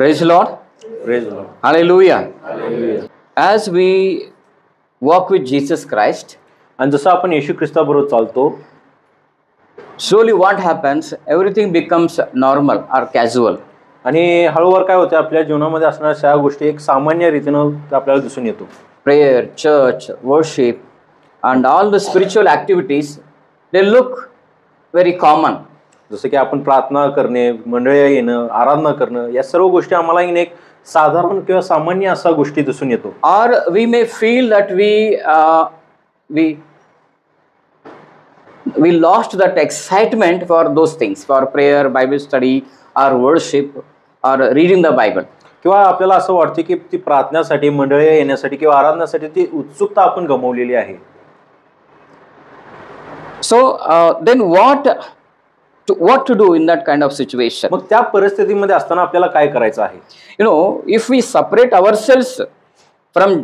Praise the Lord. Praise the Lord. Hallelujah. Hallelujah. As we walk with Jesus Christ, आणि जसं आपण येशू ख्रिस्ताबरोबर चालतो, slowly what happens, everything becomes normal or casual. आणि हळूवार काय होते, आपल्या जीवनामध्ये असणाऱ्या सगळ्या गोष्टी एक सामान्य रीतीनं आपल्याला दिसून येतो. Prayer, church, worship, and all the spiritual activities, they look very common. जसं की आपण प्रार्थना करणे, मंडळी येणं, आराधना करणं, या सर्व गोष्टी आम्हाला एक साधारण किंवा सामान्य अशा गोष्टी दिसून येतो. Or we may feel that we lost that excitement for those things, for prayer, Bible study, or worship, or reading the Bible. किंवा आपल्याला असं वाटतं की ती प्रार्थनेसाठी, मंडळी येण्यासाठी किंवा आराधनासाठी ती उत्सुकता आपण गमावलेली आहे. So then what to do in that kind of situation? मग त्या परिस्थितीमध्ये असताना आपल्याला काय करायचं आहे? You know, if we separate ourselves from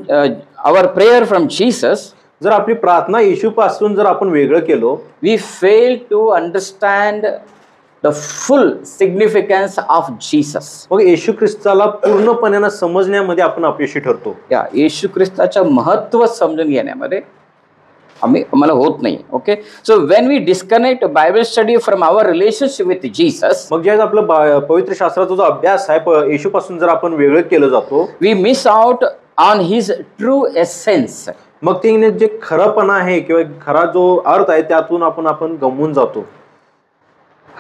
our prayer from Jesus, जर आपली प्रार्थना येशूपासून जर आपण वेगळं केलो, we fail to understand the full significance of Jesus. मग येशू ख्रिस्ताला पूर्णपणे समजण्यामध्ये आपण अपयशी ठरतो. या येशू ख्रिस्ताचं महत्त्व समजून घेण्यामध्ये आम्हाला होत नाही. Okay, so when we disconnect Bible study from our relationship with Jesus, मग ज्यावेळेस आपलं पवित्र शास्त्राचा जो अभ्यास आहे येशूपासून जर आपण वेगळं केलं जातो, we miss out on his true essence. मग ते जे खरंपणा आहे किंवा खरा जो अर्थ आहे त्यातून आपण गमवून जातो.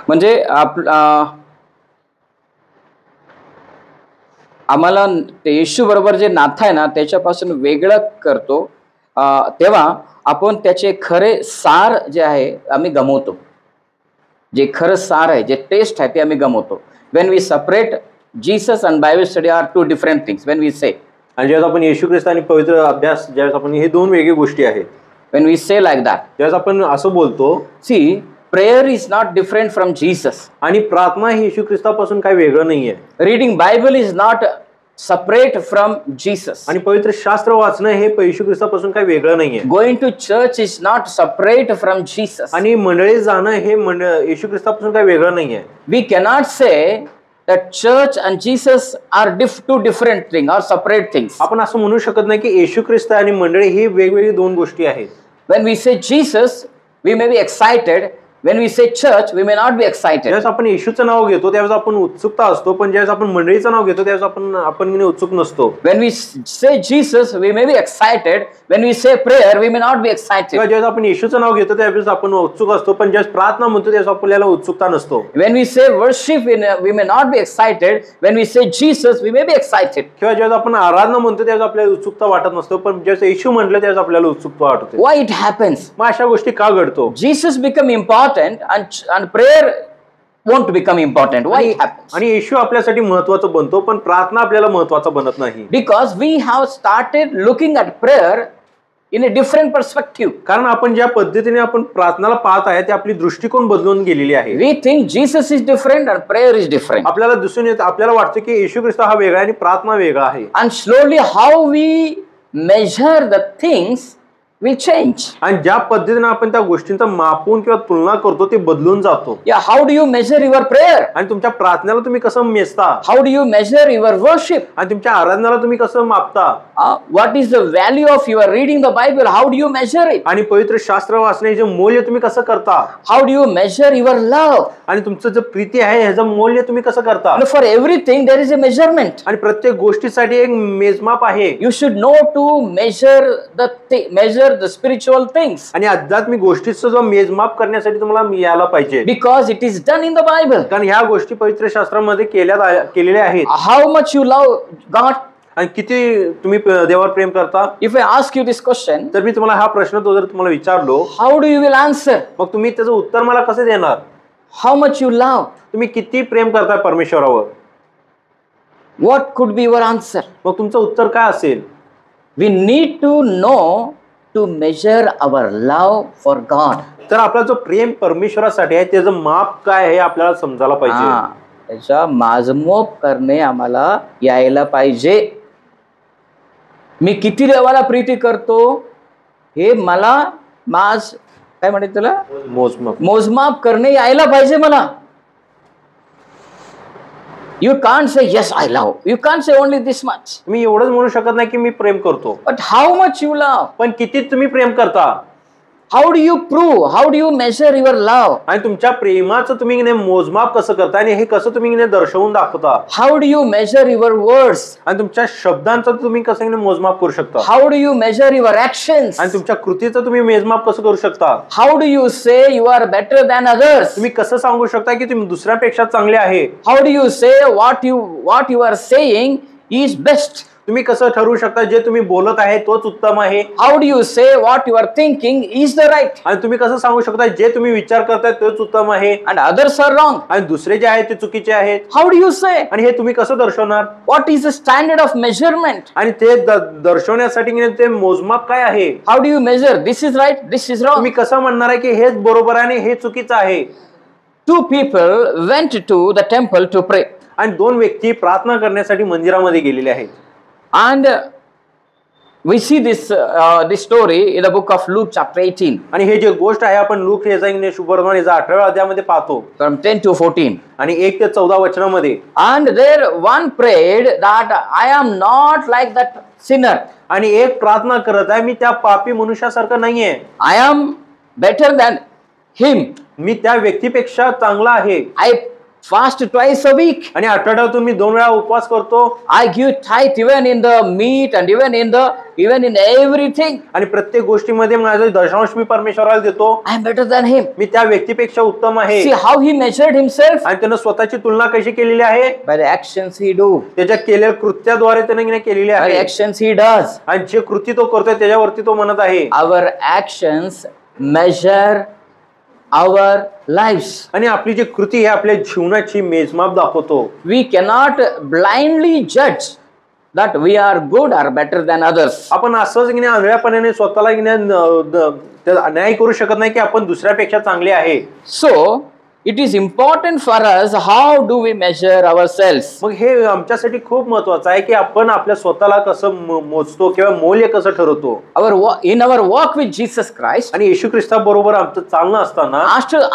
म्हणजे आम्हाला येशू बरोबर जे नातं आहे ना त्याच्यापासून वेगळं करतो, तेव्हा आपण त्याचे खरे सार जे आहे आम्ही गमवतो. जे खरं सार आहे, जे टेस्ट आहे ते आम्ही गमवतो. When we separate Jesus and Bible study are two different things. When we say, आणि ज्यावेळेस आपण येशू ख्रिस्त आणि पवित्र अभ्यास, ज्यावेळेस आपण हे दोन वेगळी गोष्टी आहेत, when we say like that, ज्यावेळेस आपण असं बोलतो, see prayer is not different from Jesus. आणि प्रार्थना ही येशू ख्रिस्तापासून काही वेगळं नाहीये. Reading Bible is not separate from Jesus. आणि पवित्र शास्त्र वाचणं हे येशू ख्रिस्तापासून काही वेगळं नाहीये. Going to church is not separate from Jesus. आणि मंडळी जाणं हे येशू ख्रिस्तापासून काही वेगळं नाहीये. We cannot say that church and Jesus are two different things or separate things. आपण असं म्हणू शकत नाही की येशू ख्रिस्त आणि मंडळी ही वेगवेगळी दोन गोष्टी आहेत. When we say Jesus, we may be excited. When we say church, we may not be excited. ज्यावेळेस आपण येशूचं नाव घेतो त्यावेळेस आपण उत्सुकता असतो, पण ज्यावेळेस आपण मंडळीचं नाव घेतो त्यावेळेस आपण उत्सुक नसतो. When we say Jesus, we may be excited. When we say prayer, we may not be excited. किंवा ज्यावेळेस आपण येशूचं नाव घेतो त्यावेळेस आपण उत्सुक असतो, पण ज्यावेळेस प्रार्थना म्हणतो त्यावेळेस आपल्याला उत्सुकता नसतो. When we say worship, we may not be excited. When we say Jesus, we may be excited. किंवा ज्यावेळेस आपण आराधना म्हणतो त्यावेळेस आपल्याला उत्सुकता वाटत नसतो, पण ज्यावेळेस येशू म्हटलं त्यावेळेस आपल्याला उत्सुकता वाटते. Why it happens? मग अशा गोष्टी का घडतो? Jesus become important and prayer won't become important. Why it happens? आणि येशू आपल्यासाठी महत्त्वाचं बनतो, पण प्रार्थना आपल्याला महत्त्वाचं बनत नाही. Because we have started looking at prayer in a different perspective. कारण आपण ज्या पद्धतीने आपण प्रार्थनाला पाहत आहे ते आपली दृष्टिकोन बदलून गेलेली आहे. We think Jesus is different and prayer is different. आपल्याला दिसून येतं, आपल्याला वाटतं की येशू ख्रिस्त हा वेगळा आणि प्रार्थना वेगळा आहे. And slowly how we measure the things will change. आणि ज्या पद्धतीने आपण त्या गोष्टींचा मापून किंवा तुलना करतो ते बदलून जातो. Yeah, how do you measure your prayer? आणि तुमच्या प्रार्थनेला तुम्ही कसं मेजता? How do you measure your worship? आणि तुमच्या आराधनाला तुम्ही कसं मापता? What is the value of your reading the Bible? How do you measure it? आणि पवित्र शास्त्र वाचण्याचे मूल्य तुम्ही कसं करता? How do you measure your love? आणि तुमचं जे प्रीती आहे ह्याचं मूल्य तुम्ही कसं करता? For everything there is a measurement. आणि प्रत्येक गोष्टीसाठी एक मेजमाप आहे. You should know to measure the spiritual things. आणि आध्यात्मिक गोष्टीचा जो मेजमाप करण्यासाठी तुम्हाला यायला पाहिजे. Because it is done in the Bible. कारण ह्या गोष्टी पवित्र शास्त्रामध्ये केलेल्या आहेत. How much you love God? आणि किती तुम्ही देवावर प्रेम करता? If I ask you this question, तर मी तुम्हाला हा प्रश्न जर तुम्हाला विचारलो, how do you will answer? मग तुम्ही त्याचं उत्तर मला कसं देणार? How much you love? तुम्ही किती प्रेम करताय परमेश्वरावर? What could be your answer? मग तुमचं उत्तर काय असेल? We need to know to measure our love for God. तर आपला जो प्रेम परमेश्वरासाठी आहे त्याचं माप काय आहे आपल्याला समजायला पाहिजे. त्याचा माजमोप करणे आम्हाला यायला पाहिजे. मी किती देवाला प्रीती करतो हे मला काय म्हणते त्याला मोजमाप करणे यायला पाहिजे मला. You can't say, yes, I love. You can't say only this much. तुम्ही एवढंच म्हणू शकत नाही की मी प्रेम करतो, But how much you love? पण किती तुम्ही प्रेम करता How do you prove? How do you measure your love? आणि तुमच्या प्रेमाचं तुम्ही की नाही मोजमाप कसं करता आणि हे कसं तुम्ही की नाही दर्शवून दाखवता How do you measure your words? आणि तुमच्या शब्दांचं तुम्ही कसं की नाही मोजमाप करू शकता How do you measure your actions? आणि तुमच्या कृतीचं तुम्ही मोजमाप कसं करू शकता. How do you say you are better than others? तुम्ही कसं सांगू शकता की तुम्ही दुसऱ्यापेक्षा चांगले आहे. How do you say what you are saying is best? तुम्ही कसं ठरवू शकता जे तुम्ही बोलत आहे तोच उत्तम आहे. How do you say what you are thinking is the right? आणि तुम्ही कसं सांगू शकता जे तुम्ही विचार करताय तोच उत्तम आहे And others are wrong? आणि दुसरे जे आहेत ते चुकीचे आहेत. How do you say? आणि हे तुम्ही कसं दर्शवणार. What is the standard of measurement? आणि ते दर्शवण्यासाठी की नाही ते मोजमाप काय आहे. How do you measure? This is right, this is wrong. तुम्ही कसं म्हणणार आहे की हेच बरोबर आहे आणि हे चुकीचं आहे. Two people went to the temple to pray. आणि दोन व्यक्ती प्रार्थना करण्यासाठी मंदिरामध्ये गेलेले आहेत. And we see this story in the book of Luke chapter 18 आणि हे जे गोष्ट आहे आपण लूक याचा शुभवर्तमान याचा 18व्या अध्यायामध्ये पाहतो from 10 to 14. आणि 1 ते 14 वचनामध्ये. And there one prayed that I am not like that sinner. आणि एक प्रार्थना करत आहे मी त्या पापी मनुष्यासारखं नाहीये. I am better than him. मी त्या व्यक्तीपेक्षा चांगला आहे. I fast twice a week. आणि आठवड्यातून मी 2 वेळा उपवास करतो. I give tithe even in the meat and even in everything. आणि प्रत्येक गोष्टीमध्ये माझा दशांश मी परमेश्वराला देतो. I am better than him. मी त्या व्यक्तीपेक्षा उत्तम आहे. See how he measured himself? आणि त्यानं स्वतःची तुलना कशी केलेली आहे. By the actions he do. त्याच्या केलेल्या कृत्याद्वारे त्याने केलेली By the आहे. actions he does. आणि जे कृती तो करतोय त्याच्यावरती तो म्हणत आहे. Our actions measure our lives. आणि आपली जी कृती आहे आपल्या जीवनाची मेजमाप दाखवतो. We cannot blindly judge that we are good or better than others. आपण असंच की नाही आंधळ्यापणाने स्वतःला की नाही न्याय करू शकत नाही की आपण दुसऱ्यापेक्षा चांगले आहे. So it is important for us how do we measure ourselves. मग हे आमच्यासाठी खूप महत्वाचं आहे की आपण आपल्या स्वतःला कसं मोजतो किंवा मूल्य कसं ठरवतो. In our walk with Jesus Christ, आणि येशू ख्रिस्ताबरोबर आमचं चालणं असताना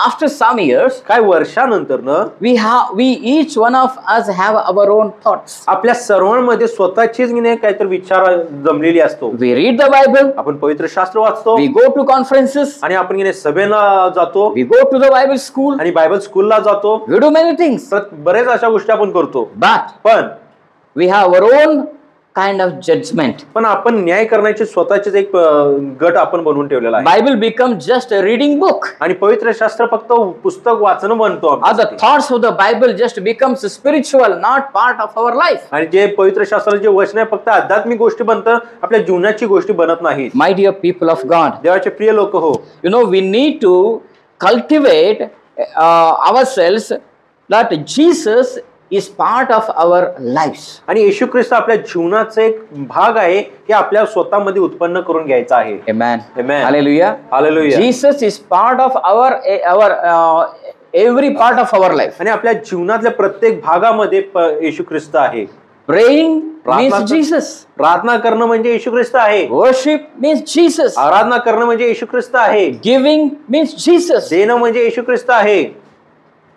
after some years, काही वर्षानंतरनं we each one of us have our own thoughts. आपल्या सर्वांमध्ये स्वतःचीच काहीतरी विचार जमलेली असतो. We read the Bible. आपण पवित्र शास्त्र वाचतो. We go to conferences. आणि आपण सभेला जातो. We go to the Bible school. आणि बायबल स्कूलला जातो. We do many things. बरेच अशा गोष्टी आपण करतो. पण we have our own kind of judgment. पण आपण न्याय करण्याची स्वतःचीच एक गट आपण बनवून ठेवलेला आहे. Bible becomes just a reading book. आणि पवित्र शास्त्र फक्त पुस्तक वाचणं बनतो. The thoughts of the Bible just becomes spiritual, not part of our life. आणि जे पवित्र शास्त्राचे जे वचन आहे फक्त आध्यात्मिक गोष्टी बनतं, आपल्या जीवनाची गोष्टी बनत नाहीत. My dear people of God, देवाचे प्रिय लोक हो, we need to cultivate ourselves that Jesus is part of our lives. आणि येशू ख्रिस्त आपल्या जीवनाचा एक भाग आहे की आपल्या स्वतःमध्ये उत्पन्न करून घ्यायचा आहे. Amen. Amen. Hallelujah. Hallelujah. Jesus is part of our every part of our life. आणि आपल्या जीवनातल्या प्रत्येक भागामध्ये येशू ख्रिस्त आहे. Praying means Jesus. प्रार्थना करणं म्हणजे येशू ख्रिस्त आहे. Worship means Jesus. आराधना करणं म्हणजे येशू ख्रिस्त आहे. Giving means Jesus. देणं म्हणजे येशू ख्रिस्त आहे.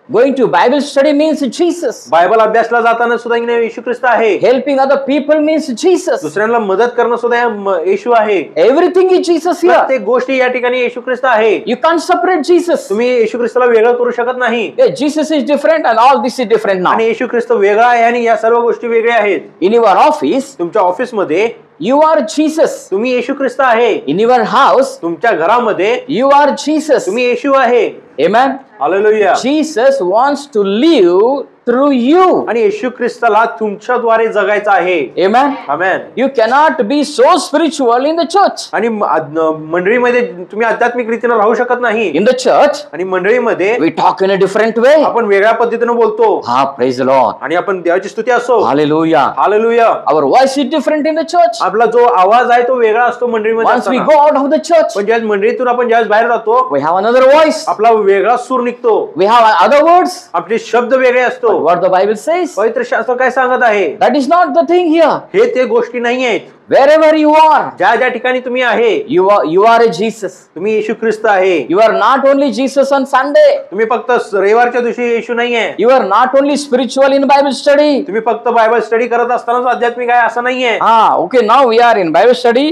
Going to Bible study means Jesus. Bible अभ्यासला जाताना सुद्धा येशू ख्रिस्त आहे. Helping other people means Jesus. दुसऱ्यांना मदत करणं सुद्धा येशू आहे. Everything is Jesus here. प्रत्येक गोष्टी या ठिकाणी येशू ख्रिस्त आहे. You can't separate Jesus. तुम्ही येशू ख्रिस्ताला वेगळं करू शकत नाही. Jesus is different and all this is different now. आणि येशू ख्रिस्त वेगळा आहे आणि या सर्व गोष्टी वेगळ्या आहेत. In your office, तुमच्या ऑफिसमध्ये you are Jesus. तुम्ही येशू ख्रिस्त आहे. In your house, तुमच्या घरामध्ये you are Jesus. तुम्ही येशू आहे. Amen. Hallelujah. Jesus wants to live through you. आणि येशू ख्रिस्ताला तुमच्याद्वारे जगायचं आहे. Amen. Amen. You cannot be so spiritual in the church. आणि मंडळीमध्ये तुम्ही आध्यात्मिक रीतीने राहू शकत नाही. In the church, आणि मंडळीमध्ये we talk in a different way. आपण वेगळ्या पद्धतीने बोलतो. Praise the Lord. आणि आपण देवाची स्तुती असो. Hallelujah. Hallelujah. Our voice is different in the church. आपला जो आवाज आहे तो वेगळा असतो मंडळीमध्ये. Once we go out of the church, पण ज्यावेळेस मंडळीतून आपण ज्यावेळेस बाहेर जातो we have another voice. आपला वेगळा सूर निघतो. We have other words. आपले शब्द वेगळे असतो. what the Bible says. पवित्र शास्त्र काय सांगत आहे? That is not the thing here. हे ते गोष्टी नाही आहेत. Wherever you are, ज्या ज्या ठिकाणी तुम्ही आहे, you are a Jesus. तुम्ही येशू ख्रिस्त आहे. You are not only Jesus on Sunday. तुम्ही फक्त रविवारच्या दिवशी येशू नाहीये. You are not only spiritual in Bible study. तुम्ही फक्त बायबल स्टडी करत असतानाच आध्यात्मिक आहे असं नाहीये. Okay, now we are in Bible study.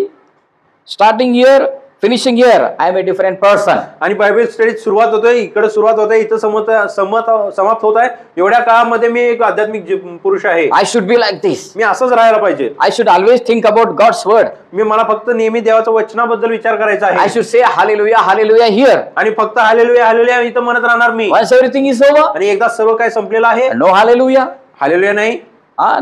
Starting here, finishing here. I am a different person. आणि बायबल स्टडीत सुरुवात होतोय, इकडे सुरुवात होते, इथं समाप्त होत आहे. एवढ्या काळामध्ये मी एक आध्यात्मिक पुरुष आहे. I should be like this. मी असंच राहायला पाहिजे. I should always think about God's word. मला फक्त नेहमी देवाच्या वचनाबद्दल विचार करायचा आहे. I should say hallelujah, hallelujah here. आणि फक्त हालेलुया हालेलुया इथं म्हणत राहणार मी. Once everything is over, आणि एकदा सर्व काय संपलेलं आहे, no hallelujah, हालेलुया नाही,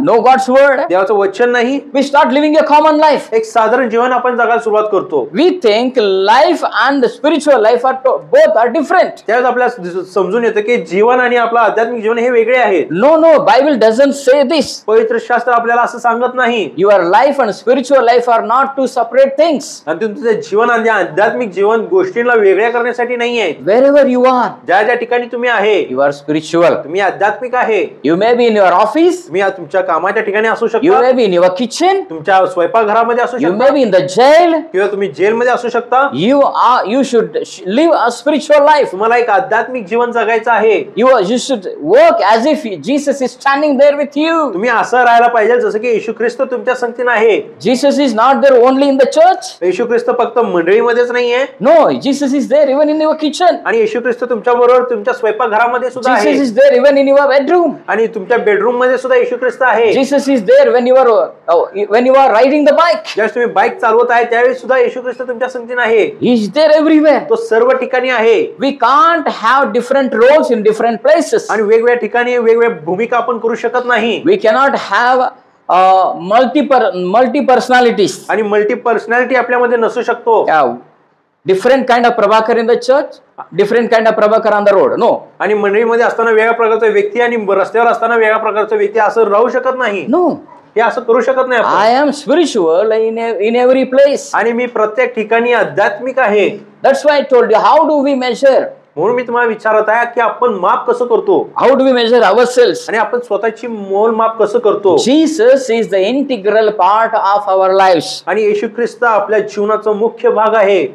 no God's word, देवाचं वचन नाही, we start living a common life. एक साधारण जीवन आपण जगायला सुरुवात करतो. We think life and the spiritual life are both are different. त्यावेळेस आपल्याला समजून येतं की जीवन आणि आपलं आध्यात्मिक जीवन हे वेगळे आहेत. No, Bible doesn't say this. पवित्र शास्त्र आपल्याला असं सांगत नाही. Your life and spiritual life are not two separate things. आणि तुमचं जीवन आणि आध्यात्मिक जीवन गोष्टींना वेगळ्या करण्यासाठी नाही आहे. Wherever you are, ज्या ज्या ठिकाणी तुम्ही आहे, you are spiritual. तुम्ही आध्यात्मिक आहे. You may be in your office. तुम्ही तुमच्या कामाच्या ठिकाणी असू You शकता, may be in your kitchen. तुमच्या स्वयंपाकघरामध्ये असू You may शकता, be in the jail. किंवा तुम्ही जेलमध्ये असू शकता. You should live a spiritual life. तुम्हाला एक आध्यात्मिक जीवन जगायचं आहे. You should work as if Jesus is standing there with you. तुम्ही असं राहायला पाहिजे जसं की येशू ख्रिस्त तुमच्या संगतीने आहे. Jesus is not there only in the church. येशू ख्रिस्त फक्त मंडळीमध्येच नाहीये. No, Jesus is there even in your kitchen. आणि येशू ख्रिस्त तुमच्या बरोबर तुमच्या स्वयंपाकघरामध्ये सुद्धा आहे. Jesus is there even in your bedroom. आणि तुमच्या बेडरूम मध्ये सुद्धा येशू ख्रिस्त आहे. Jesus is there when you are riding the bike. ज्यावेळेस तुम्ही बाईक चालवत आहे त्यावेळी सुद्धा येशू ख्रिस्त तुमच्या संगतीने आहे. He is there everywhere. तो सर्व ठिकाणी आहे. We can't have different roles in different places. आणि वेगवेगळ्या ठिकाणी वेगवेगळ्या भूमिका आपण करू शकत नाही. We cannot have multi personalities. आणि मल्टी पर्सनॅलिटी आपल्यामध्ये नसू शकतो. Different kind of Prabhakar in the church, different kind of Prabhakar on the road. No. आणि मंडळीमध्ये असताना वेगळ्या प्रकारचा व्यक्ती आणि रस्त्यावर असताना वेगळ्या प्रकारचा व्यक्ती असं राहू शकत नाही. No. हे असं करू शकत नाही आपण. I am spiritual in every place. आणि मी प्रत्येक ठिकाणी आध्यात्मिक आहे. That's why I told you, how do we measure? म्हणून मी तुम्हाला विचारत आहे की आपण माप कसं करतो. How do we measure ourselves? आणि आपण स्वतःची मोलमाप कसं करतो. Jesus is the integral part of our lives. आणि येशू ख्रिस्त आपल्या जीवनाचा मुख्य भाग आहे.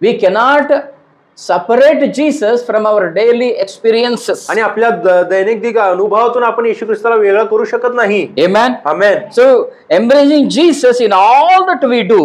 We cannot separate Jesus from our daily experiences. आणि आपल्या दैनंदिन अनुभवातून आपण येशू ख्रिस्ताला वेगळं करू शकत नाही. Amen. Amen. So embracing Jesus in all that we do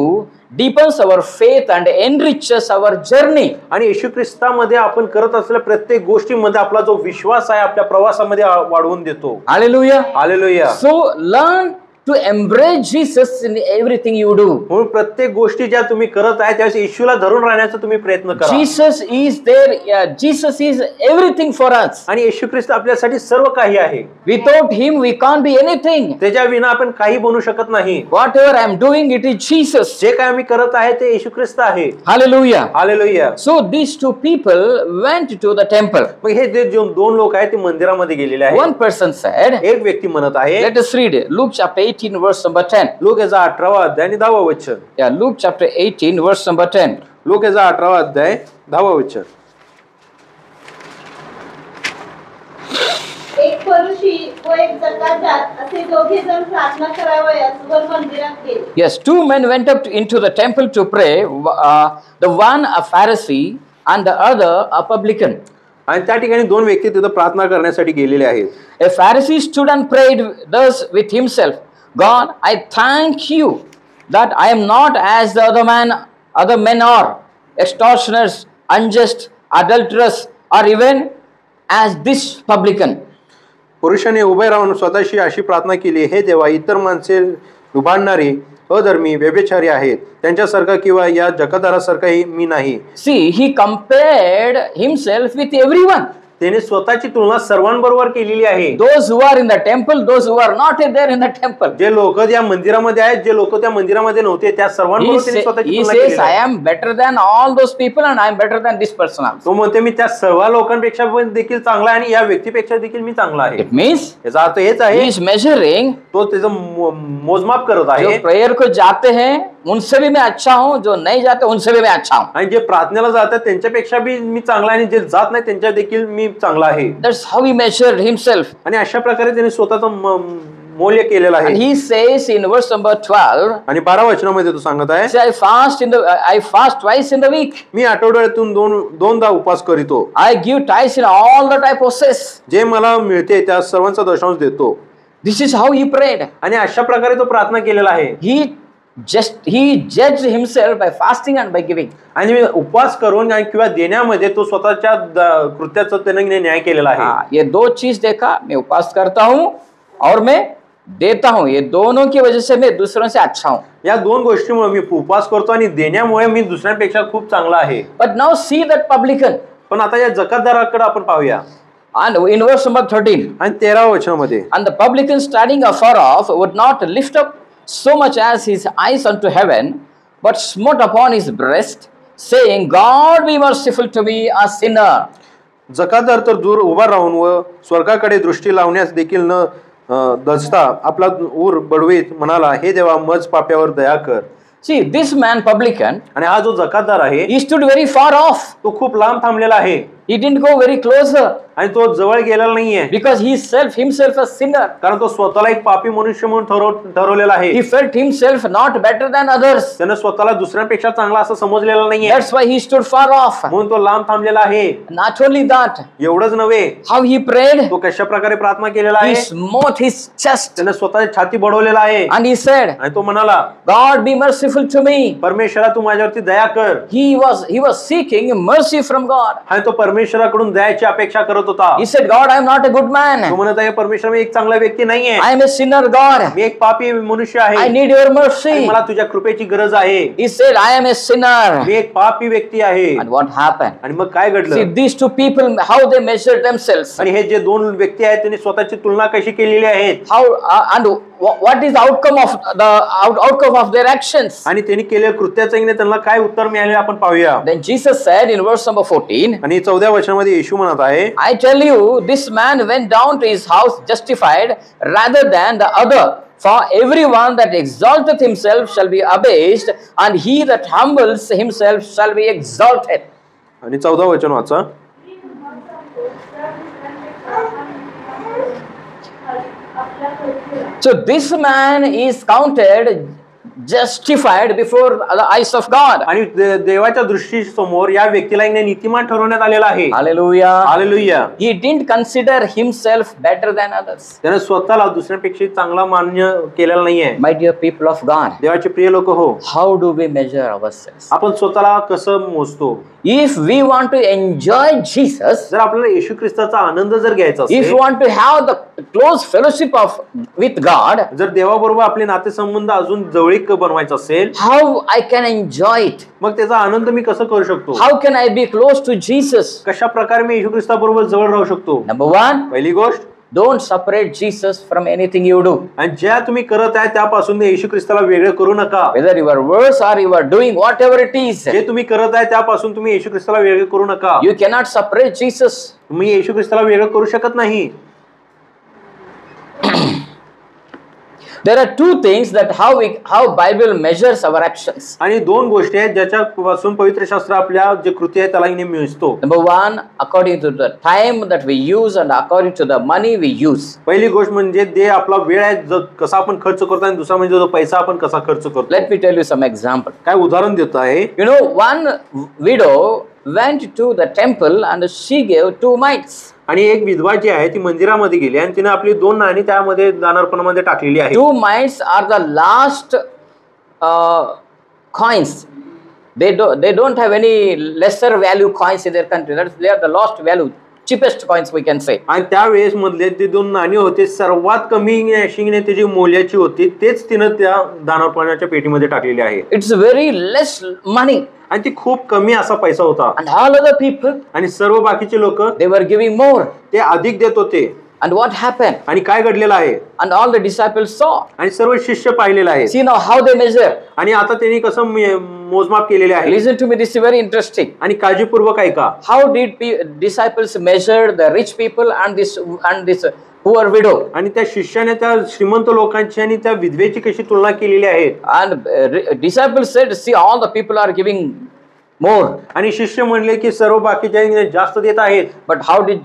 deepens our faith and enriches our journey. आणि येशू ख्रिस्तामध्ये आपण करत असलेल्या प्रत्येक गोष्टीमध्ये आपला जो विश्वास आहे आपल्या प्रवासामध्ये वाढवून देतो. Hallelujah. Hallelujah. So learn to embrace Jesus in everything you do. म्हणून प्रत्येक गोष्टी ज्या तुम्ही करत आहे त्यावेळेस येशूला धरून राहण्याचा तुम्ही प्रयत्न करा. Jesus is there. Jesus is everything for us. आणि येशू ख्रिस्त आपल्यासाठी सर्व काही आहे. Without him we can't be anything. त्याच्या विना आपण काही बनू शकत नाही. Whatever I am doing, it is Jesus. जे काय आम्ही करत आहे ते येशू ख्रिस्त आहे. Hallelujah. Hallelujah. So these two people went to the temple. मग हे जे दोन लोक आहेत ते मंदिरामध्ये गेलेले आहेत. One person said, एक व्यक्ती म्हणत आहे. let us read Luke chapter 18 verse number 10. Look याचा 18वा अध्याय आणि 10वा वचन. Yeah, Luke chapter 18 verse number 10. Look याचा 18वा अध्याय 10वा वचन. एक फरीसी व एक जकातदार असे दोघे जण प्रार्थना करावयास वर मंदिरात गेले. Yes, two men went up into the temple to pray, the one a Pharisee and the other a publican. आणि त्या ठिकाणी दोन व्यक्ती तिथे प्रार्थना करण्यासाठी गेलेले आहेत. A Pharisee stood and prayed thus with himself, God, I thank you that I am not as the other men are, extortioners, unjust, adulterers, or even as this publican. पुरुषाने उभे राहून स्वतःशी अशी प्रार्थना केली, हे देवा, इतर माणसे लुबाडणारी, अधर्मी, व्यभिचारी आहेत, त्यांच्यासारखा किंवा या जकादारासारखाही मी नाही. See, he compared himself with everyone. त्याने स्वतःची तुलना सर्वांबरोबर केलेली आहे. Those who are in the temple, those who are not there in the temple. जे लोक त्या मंदिरामध्ये आहेत, जे लोक त्या मंदिरामध्ये नव्हते, त्या सर्वांबरोबर त्याने स्वतःची He तुलना says, केली I आहे. am better than all those people and I am better than this person also. तो म्हणते मी त्या सर्व लोकांपेक्षा पण देखील चांगला आहे आणि या व्यक्तीपेक्षा देखील मी चांगला आहे. It means याचा अर्थ हेच he आहे, is measuring. तो त्याचं मोजमाप करत जो आहे. प्रेयर को जाते हैं, उनसे भी मैं अच्छा हूं, जो नहीं जाते उनसे भी मैं अच्छा हूं. आणि जे प्रार्थनेला जातात त्यांच्यापेक्षा बी मी चांगला आहे आणि जे जात नाही त्यांच्या देखील मी चांगला आहे. That's how he measured himself. आणि अशा प्रकारे त्याने स्वतःचं मूल्य केलेलं And आहे. he says in verse number 12, आणि 12 वचनामध्ये तो सांगत आहे, say, I fast twice in the week. मी आठवड्यातून दोनदा उपवास करीतो. I give tithes in all that I possess. जे मला मिळते त्या सर्वांचा दशांश देतो. This is how he prayed. आणि अशा प्रकारे तो प्रार्थना केलेला आहे. He judged himself by fasting and by giving. आणि उपवास करून किंवा देण्यामध्ये तो स्वतःच्या कृत्याचा त्याने न्याय केलेला आहे. ये दो चीज देखा, मैं उपवास करता हूं और मैं देता हूं, ये दोनों की वजह से मैं दूसरों से अच्छा हूं. या दोन गोष्टीमुळे मी उपवास करतो आणि देण्यामुळे मी दुसऱ्यांपेक्षा खूप चांगला आहे. But now see that publican. पण आता या जकातदाराकडे आपण पाहूया. And in verse number 13. आणि 13 वचनामध्ये, And the publican standing afar off would not lift up so much as his eyes unto heaven, but smote upon his breast, saying, God be merciful to me, a sinner. Jakatdar तर दूर उभा राहून व स्वर्गाकडे दृष्टी लावण्यास देखील न दचता आपला ऊर बडवीत म्हणाला, हे देवा मज पाप्यावर दया कर. See, this man publican, आणि हा जो जकातदार आहे he stood very far off. तो खूप लांब थांबलेला आहे. He didn't go very closer आणि तो जवळ गेलेला नाहीये, because he himself a sinner. कारण तो स्वतःला एक पापी मनुष्य म्हणून ठरवलेला आहे. He felt himself not better than others. त्याने स्वतःला दुसऱ्यांपेक्षा चांगला असं समजलेला नाहीये. That's why he stood far off. म्हणून तो लांब थांबलेला आहे. Not only that, एवढंच नव्हे, how he prayed, तो कशा प्रकारे प्रार्थना केलेला he आहे. smote his chest त्याने स्वतःची छाती बडवलेला आहे. and he said, आणि तो म्हणाला, God be merciful to me. परमेश्वरा तू माझ्यावरती दया कर. He was seeking mercy from God. आणि तो परमेश्वराकडून दयाची अपेक्षा करत होता. He said, God, I am not a good तो man. म्हणत आहे, परमेश्वर मी एक चांगला व्यक्ती नाहीये. I am a sinner, God. मी एक पापी मनुष्य I आहे. need your आणि mercy. मला तुझ्या कृपेची गरज आहे. He said, I am a sinner. मी एक पापी व्यक्ती आहे. And what happened? आणि मग काय See, घडलं? these two people, how they measured themselves. आणि हे जे दोन व्यक्ती आहेत त्यांनी स्वतःची तुलना कशी केलेली आहेत How and what is the outcome of their actions? आणि त्यांनी केलेल्या कृत्याचं त्यांना काय उत्तर मिळाले आपण पाहूया. Then Jesus said in verse number 14, आणि 14 वचनामध्ये येशू म्हणत आहे, I tell you, this man went down to his house justified rather than the other. For everyone that exalteth himself shall be abased, and he that humbles himself shall be exalted. आणि 14 वचन वाचा. So this man is counted justified before the eyes of God. आणि देवाच्या दृष्टीसमोर या व्यक्तीला एक नीतिमान ठरवण्यात आलेला आहे. Hallelujah. Hallelujah. He didn't consider himself better than others. त्याने स्वतःला दुसऱ्यांपेक्षा चांगला मान्य केलेला नाहीये. My dear people of God, देवाचे प्रिय लोक हो, how do we measure ourselves? आपण स्वतःला कसं मोजतो? If we want to enjoy Jesus, जर आपल्याला येशू ख्रिस्ताचा आनंद जर घ्यायचा if असेल, you want to have the close fellowship with God, जर देवाबरोबर आपले नातेसंबंध अजून जवळीक बनवायचा असेल, how I can enjoy it? मग त्याचा आनंद मी कसं करू शकतो? How can I be close to Jesus? कशा प्रकारे मी येशू ख्रिस्ताबरोबर जवळ राहू शकतो? Number one, पहिली गोष्ट, don't separate Jesus from anything you do. आणि ज्या तुम्ही करत आहे त्यापासून येशू ख्रिस्ताला वेगळं करू नका. Whether you are worse or you are doing whatever it is, जे तुम्ही करत आहे त्यापासून तुम्ही येशू ख्रिस्ताला वेगळं करू नका. you cannot separate Jesus. तुम्ही येशू ख्रिस्ताला वेगळं करू शकत नाही. There are two things that how Bible measures our actions. आणि दोन गोष्टी आहेत ज्याच्यापासून पवित्र शास्त्र आपल्या जे कृती आहे त्याला मोजतो. Number one, according to the time that we use and according to the money we use. पहिली गोष्ट म्हणजे जे आपला वेळ आहे कसा आपण खर्च करतो, आणि दुसरा म्हणजे जो पैसा आपण कसा खर्च करतो. Let me tell you some example. काय उदाहरण देत आहे. You know, one widow went to the temple and she gave 2 mites. आणि एक विधवा जी आहे ती मंदिरामध्ये गेली आणि तिने आपली 2 नाणी त्यामध्ये दानार्पणामध्ये टाकलेली आहे. 2 mites are the last coins. They don't have any lesser value coins in their country. They are the last value, cheapest coins we can say. आणि त्यावेळेस मधले ते 2 नाणी होते सर्वात कमी अशी त्याची मूल्याची होती, तेच तिनं त्या दानार्पणाच्या पेटीमध्ये टाकलेली आहे. It's very less money. आणि ती खूप कमी असा पैसा होता. And all other people, आणि सर्व बाकीचे लोक they were giving more. ते अधिक देत होते. And what happened? आणि काय घडलेलं आहे? And all the disciples saw. आणि सर्व शिष्य पाहिलेले आहेत. See now how they measure. आणि आता त्यांनी कसं मोजमाप केलेले आहे. Listen to me, this is very interesting. आणि काळजीपूर्वक ऐका. How did disciples measure the rich people and this poor widow. आणि त्या शिष्याने त्या श्रीमंत लोकांची आणि त्या विधवेची कशी तुलना केलेली आहे. And disciples said, see, all the people are giving more. आणि शिष्य म्हणले की सर्व बाकीचे जास्त देत आहेत. But how did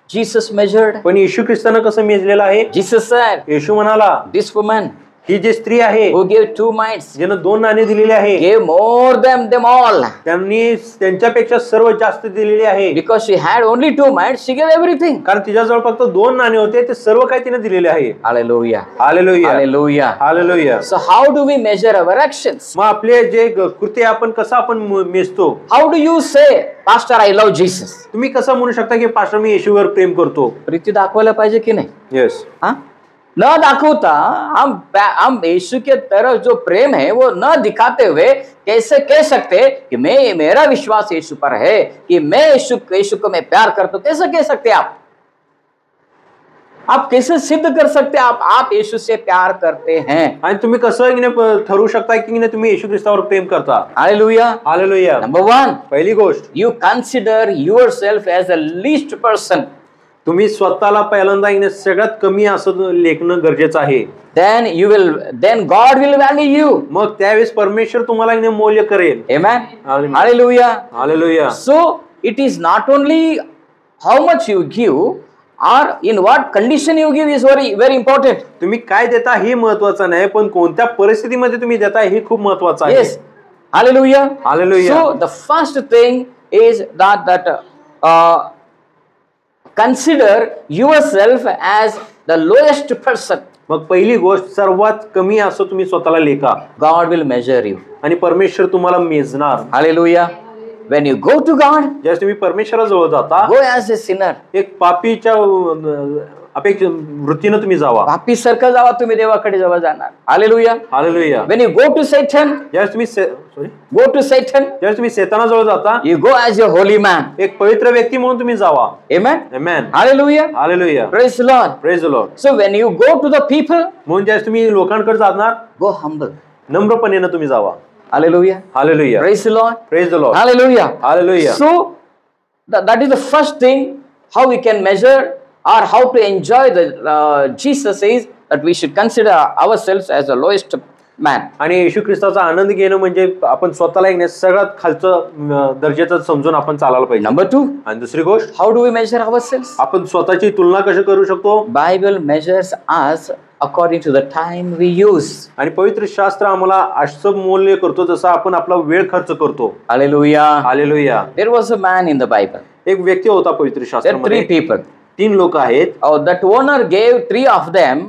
Jesus measured? पण येशू ख्रिस्तानं कसं मेजलेलं आहे. Jesus said, येशू म्हणाला, this woman ही जी स्त्री आहे who gave 2 mites ज्यानं 2 नाणे दिलेले आहे, gave more than them all. त्यांनी त्यांच्यापेक्षा सर्व जास्त दिलेले आहे. Because she had only 2 mites, she gave everything. कारण तिच्याजवळ फक्त 2 नाणे होते, ते सर्व काही तिने दिलेले आहे. Hallelujah. Hallelujah, Hallelujah. Hallelujah. So how do we measure our actions? मग आपले जे कृत्य आपण कसं आपण मेजतो. How do you say, Pastor, I love Jesus? तुम्ही कसं म्हणू शकता की पास्टर मी येशूवर प्रेम करतो. प्रीती दाखवायला पाहिजे की नाही? यस. हाँ? न दाखवता हम यीशु के तरफ जो प्रेम है वो न दिखाते हुए कैसे कह सकते कि मेरा विश्वास यीशु पर है, कि मैं यीशु को मैं प्यार करता हूं? कैसे कह सकते आप कैसे सिद्ध कर सकते आप यीशु से प्यार करते हैं? आणि तुम्ही कसं ठरवू शकता की तुम्ही येशू ख्रिस्तावर प्रेम करता. हालेलुया. हालेलुया. नंबर 1, पहिली गोष्ट, you consider yourself as the least person. तुम्ही स्वतःला पहिल्यांदा सगळ्यात कमी असं लेखणं गरजेचं आहे. then God will value you. मग त्यावेळेस परमेश्वर तुम्हाला मूल्य करेल. Amen. Amen. Hallelujah. Hallelujah. So it is not only how much you give or in what condition you give is very very important. तुम्ही काय देता हे महत्वाचं नाही, पण कोणत्या परिस्थितीमध्ये तुम्ही देता हे खूप महत्वाचं आहे. Yes. Hallelujah. Hallelujah. So the first thing is that consider yourself as the lowest person. मग पहिली गोष्ट, सर्वात कमी असं तुम्ही स्वतःला लेखा. God will measure you. आणि परमेश्वर तुम्हाला मेजणार. Hallelujah. When you go to God, ज्यावेळेस तुम्ही परमेश्वराजवळ जाता, go as a sinner. एक पापीच्या अपेक्षा वृत्तीनं तुम्ही जावा. पापी सारखं जावा, तुम्ही देवाकडे जवळ जाणार. Hallelujah. Hallelujah. When you go to Satan, ज्यावेळेस तुम्ही go to Satan, ज्यावेळेस तुम्ही शैतानाजवळ जाता, you go as a holy man. एक पवित्र व्यक्ती म्हणून तुम्ही जावा. Amen. Amen. Hallelujah. Hallelujah. Praise the Lord. Praise the Lord. So when you go to the people, म्हणून ज्यावेळेस तुम्ही लोकांकडे जाणार, go humble. नम्रपणेनं तुम्ही जावा. Hallelujah. Hallelujah. Praise the Lord. Praise the Lord. Hallelujah. Hallelujah. So that is the first thing how we can measure or how to enjoy the Jesus says that we should consider ourselves as the lowest man. आणि येशू ख्रिस्ताचा आनंद घेणं म्हणजे आपण स्वतःला एक सगळ्यात खालचं दर्जाचं समजून आपण चालायला पाहिजे. Number 2, आणि दुसरी गोष्ट, how do we measure ourselves? आपण स्वतःची तुलना कशी करू शकतो. Bible measures us according to the time we use. आणि पवित्र शास्त्र आम्हाला असं मूल्य करतो जसं आपण आपला वेळ खर्च करतो. Hallelujah. Hallelujah. There was a man in the Bible. एक व्यक्ती होता पवित्र There are 3 शास्त्रामध्ये. people. 3 लोक आहेत. That owner gave 3 of them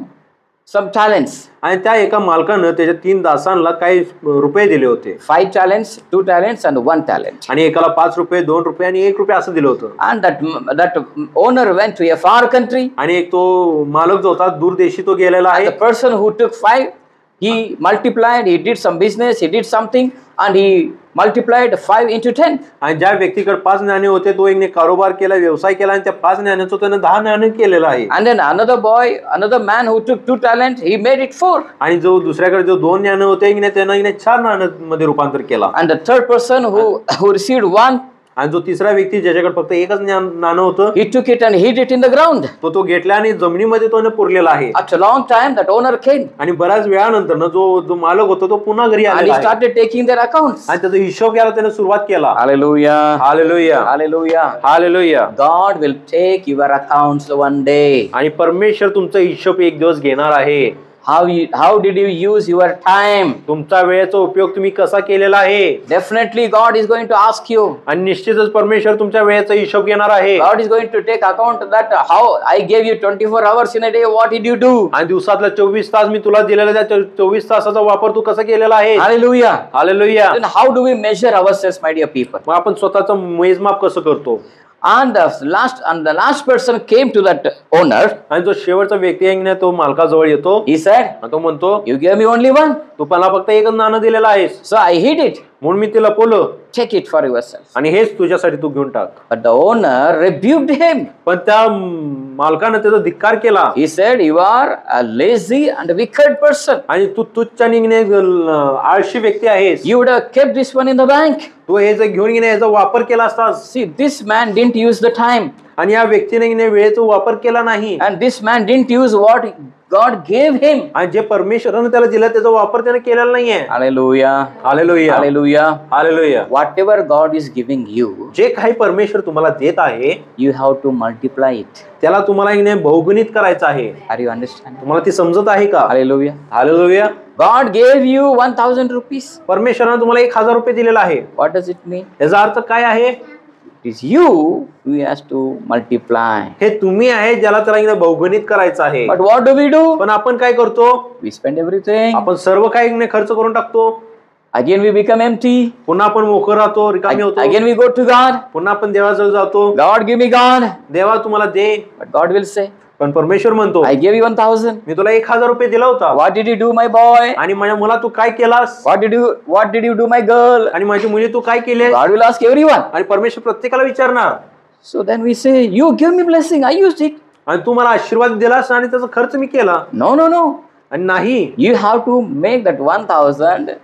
some talents. आणि त्या एका मालकानं त्याच्या 3 दासांना काही रुपये दिले होते. 5 talents, 2 talents and 1 talent. आणि एकाला 5 रुपये, 2 रुपये आणि 1 रुपये असं दिलं होतं. And that owner went to a far country. आणि एक तो मालक जो होता दूरदेशी तो गेलेला The आहे. person who took 5, he multiplied, he did some business, he did something, and he multiplied 5 into 10. आणि ज्या व्यक्तीकडे 5 नाणे होते तो एकने कारोबार केला, व्यवसाय केला आणि त्या 5 नाण्याचं त्यानं 10 नाणे केलेलं आहे. And then another man who took 2 talents, he made it 4. आणि जो दुसऱ्याकडे जो 2 नाणे होते त्यानं 4 नाण्यांमध्ये रूपांतर केला. And the third person who received 1, आणि जो तिसरा व्यक्ती ज्याच्याकडे फक्त एकच नाणं होतं, he took it and hid it in the ground. तो घेतला आणि जमिनीमध्ये तो पुरलेला आहे. After a long time, that owner came आणि बऱ्याच वेळानंतर जो मालक होता तो पुन्हा घरी and he आलेला आहे. started taking their accounts. आणि त्याचा हिशोब घ्यायला त्याने सुरुवात केला. Hallelujah. Hallelujah. Hallelujah. Hallelujah. God will take your accounts one day. आणि परमेश्वर तुमचा हिशोब एक दिवस घेणार आहे. How did you use your time? तुमचा वेळेचा उपयोग तुम्ही कसा केलेला आहे. Definitely God is going to ask you. आणि निश्चितच परमेश्वर तुमच्या वेळेचा हिशोब घेणार आहे. God is going to take account that how I gave you 24 hours in a day, what did you do? आणि दिवसातला 24 तास मी तुला दिलेला त्या 24 तासाचा वापर तू कसा केलेला आहे. Hallelujah. Hallelujah. Then how do we measure ourselves, my dear people? मग आपण स्वतःचं मोजमाप कसं करतो. And the last person came to that owner. आणि जो शेवटचा व्यक्ती आहे तो मालकाजवळ येतो. He said, तो म्हणतो, you gave me only 1. तू मला फक्त एकच नाणं दिलेलं आहेस. So I hid it. म्हणून मी ते लपवलं Take it for yourself. आणि हेच तुझ्यासाठी तू घेऊन टाक. But the owner rebuked him. पण त्या मालकानं त्याचा धिक्कार केला He said, "You are a lazy and wicked person. आणि तू तुच्छ निघणे आळशी व्यक्ती आहेस. You would have kept this one in the bank." तू हे जर घेऊन गेले याचा वापर केला असतास. See, this man didn't use the time, आणि या व्यक्तीने वेळेचा वापर केला नाही and this man didn't use what God gave him. आणि जे परमेश्वराने त्याला दिलं त्याचा वापर त्याने केलेला नाहीये. Hallelujah. Hallelujah Hallelujah. Hallelujah. Whatever God is giving you, जे काही परमेश्वर तुम्हाला देत आहे you have to multiply it. त्याला तुम्हाला इने बहुगुणित करायचं आहे. Are you understanding? तुम्हाला ती समजत आहे का? Hallelujah. Hallelujah. God gave you 1,000 rupees. परमेश्वराने तुम्हाला 1,000 रुपये दिलेला आहे. What does it mean? याचा अर्थ काय आहे? It is you who has to multiply. हे तुम्ही आहे ज्याला त्याला इने बहुगुणित करायचं आहे. But what do we do? पण आपण काय करतो? We spend everything. आपण सर्व काही इने खर्च करून टाकतो. Again we become empty. पुन्हा आपण मोकळं राहतो, रिकामी होतो. Again we go to God. पुन्हा आपण देवाजवळ जातो. God, give me God. देवा तुम्हाला दे. But God will say, पण परमेश्वर म्हणतो I gave you 1,000. मी तुला 1,000 रुपये दिला होता. What did you do, my boy? आणि माझ्या मुला तू काय केलास? What did you do, my girl? आणि माझी मुली तू काय केले? God will ask everyone. आणि परमेश्वर प्रत्येकाला विचारणार. So then we say, you give me blessing. I used it. आणि तू मला आशीर्वाद दिलास आणि त्याचा खर्च मी केला. No, no, no. आणि नाही, You have to make that 1,000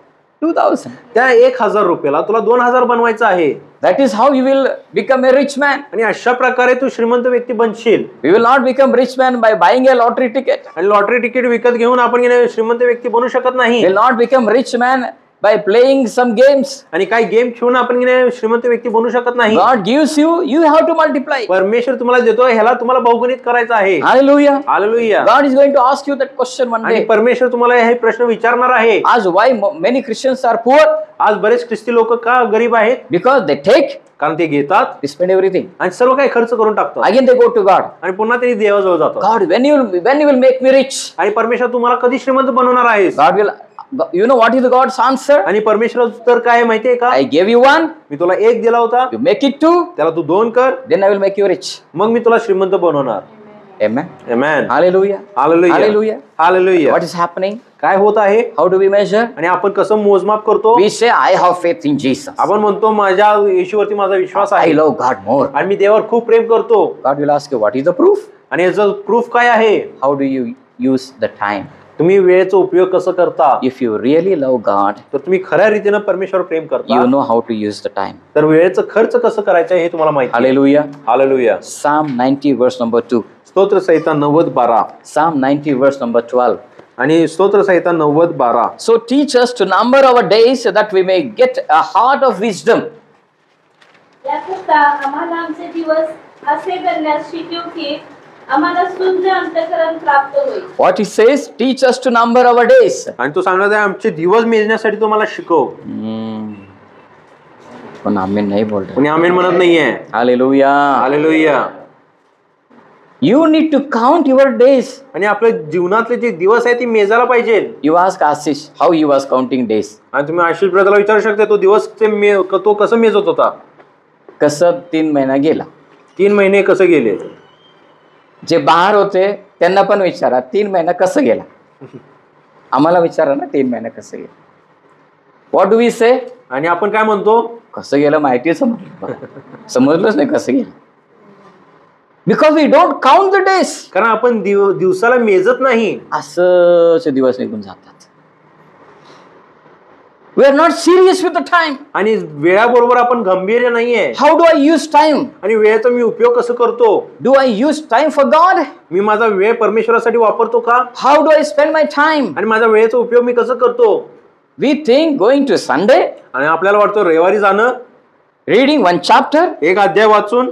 2,000. त्या 1,000 रुपयाला तुला 2,000 बनवायचं आहे. That is how you will become a rich man. आणि अशा प्रकारे तू श्रीमंत व्यक्ती बनशील. We will not become rich man by buying a lottery ticket. आणि लॉटरी तिकीट विकत घेऊन आपण श्रीमंत व्यक्ती बनू शकत नाही. We will not become rich man by playing some games. आणि काही गेम खेळून आपण श्रीमंत व्यक्ती बनू शकत नाही. God gives you, you have to multiply. परमेश्वर तुम्हाला देतो, ह्याला तुम्हाला बहुगुणित करायचं आहे. Hallelujah. Hallelujah. God is going to ask you that question one आणि day. परमेश्वर तुम्हाला हे प्रश्न विचारणार आहे. As why many Christians are poor? आज बरेच ख्रिस्ती लोक का गरीब आहेत? Because they take, कारण ते घेतात they spend everything. आणि सर्व काही खर्च करून टाकतात. Again they go to God. आणि पुन्हा ते देवाजवळ जातात. God, when you will make me rich? आणि परमेश्वर तुम्हाला कधी श्रीमंत बनवणार आहे? God will, you know what is God's answer? आणि परमेश्वर उत्तर काय माहितीये का? I gave you one, मी तुला 1 दिला होता, you make it 2, त्याला तू 2 कर, then I will make you rich. मग मी तुला श्रीमंत बनवणार. Amen. Amen. Hallelujah. Hallelujah. Hallelujah. Hallelujah. What is happening? काय होत आहे? How do we measure? आणि आपण कसं मोजमाप करतो? We say, I have faith in Jesus. आपण म्हणतो माझ्या येशूवरती माझा विश्वास I आहे love God more. आणि मी देवावर खूप प्रेम करतो. God will ask you, what is the proof? आणि याचं प्रूफ काय आहे? How do you use the time? तुम्ही वेळेचा उपयोग कसं करता? If you really love God, तर तुम्ही खऱ्या रीतीने परमेश्वर प्रेम करता. you know how to use the time. तर वेळेचं खर्च कसं करायचं हे तुम्हाला माहिती आहे. Hallelujah. Hallelujah. Psalm 90 verse number 2. स्तोत्र संहिता 90:12 Psalm 90 verse number 12. आणि स्तोत्र संहिता 90:12. So teach us to number our days so that we may get a heart of wisdom. याकरता आम्हाला आमचे दिवस असे गणण्यास शिकवू की आम्हाला शुद्ध अंतःकरण प्राप्त होईल. What he says, teach us to number our days. आणि तो सांगणार आहे आमचे दिवस मेजण्यासाठी तुम्हाला शिकव. पण आम्ही नाही बोलतो. कोणी आमेन म्हणत नाहीये. Hallelujah. Hallelujah. You need to count your days. आणि आपल्या जीवनातले जे दिवस आहेत ते मेजायला पाहिजे. You ask Ashish how he was counting days. आणि तुम्ही आशिष ब्रदरला विचारू शकता तो दिवस तो कसं मेजत होता? कसं 3 महिना गेला. 3 महिने कसं गेले? जे बाहेर होते त्यांना पण विचारा 3 महिना कसं गेला. आम्हाला विचारा ना 3 महिना कसं गेला. What do we say? आणि आपण काय म्हणतो? कसं गेलं माहिती समजलंच नाही कसं गेलं. Because we don't count the days. कारण आपण दिवसाला मेजत नाही. असंच दिवस निघून जातात. We are not serious with the time. आणि वेळाबरोबर आपण गंभीर नाहीये. How do I use time? आणि वेळेचा मी उपयोग कसं करतो? Do I use time for God? मी माझा वेळ परमेश्वरासाठी वापरतो का? How do I spend my time? आणि माझा वेळेचा उपयोग मी कसं करतो? We think going to Sunday, आणि आपल्याला वाटतं रविवारी जाणं, reading one chapter, एक अध्याय वाचून,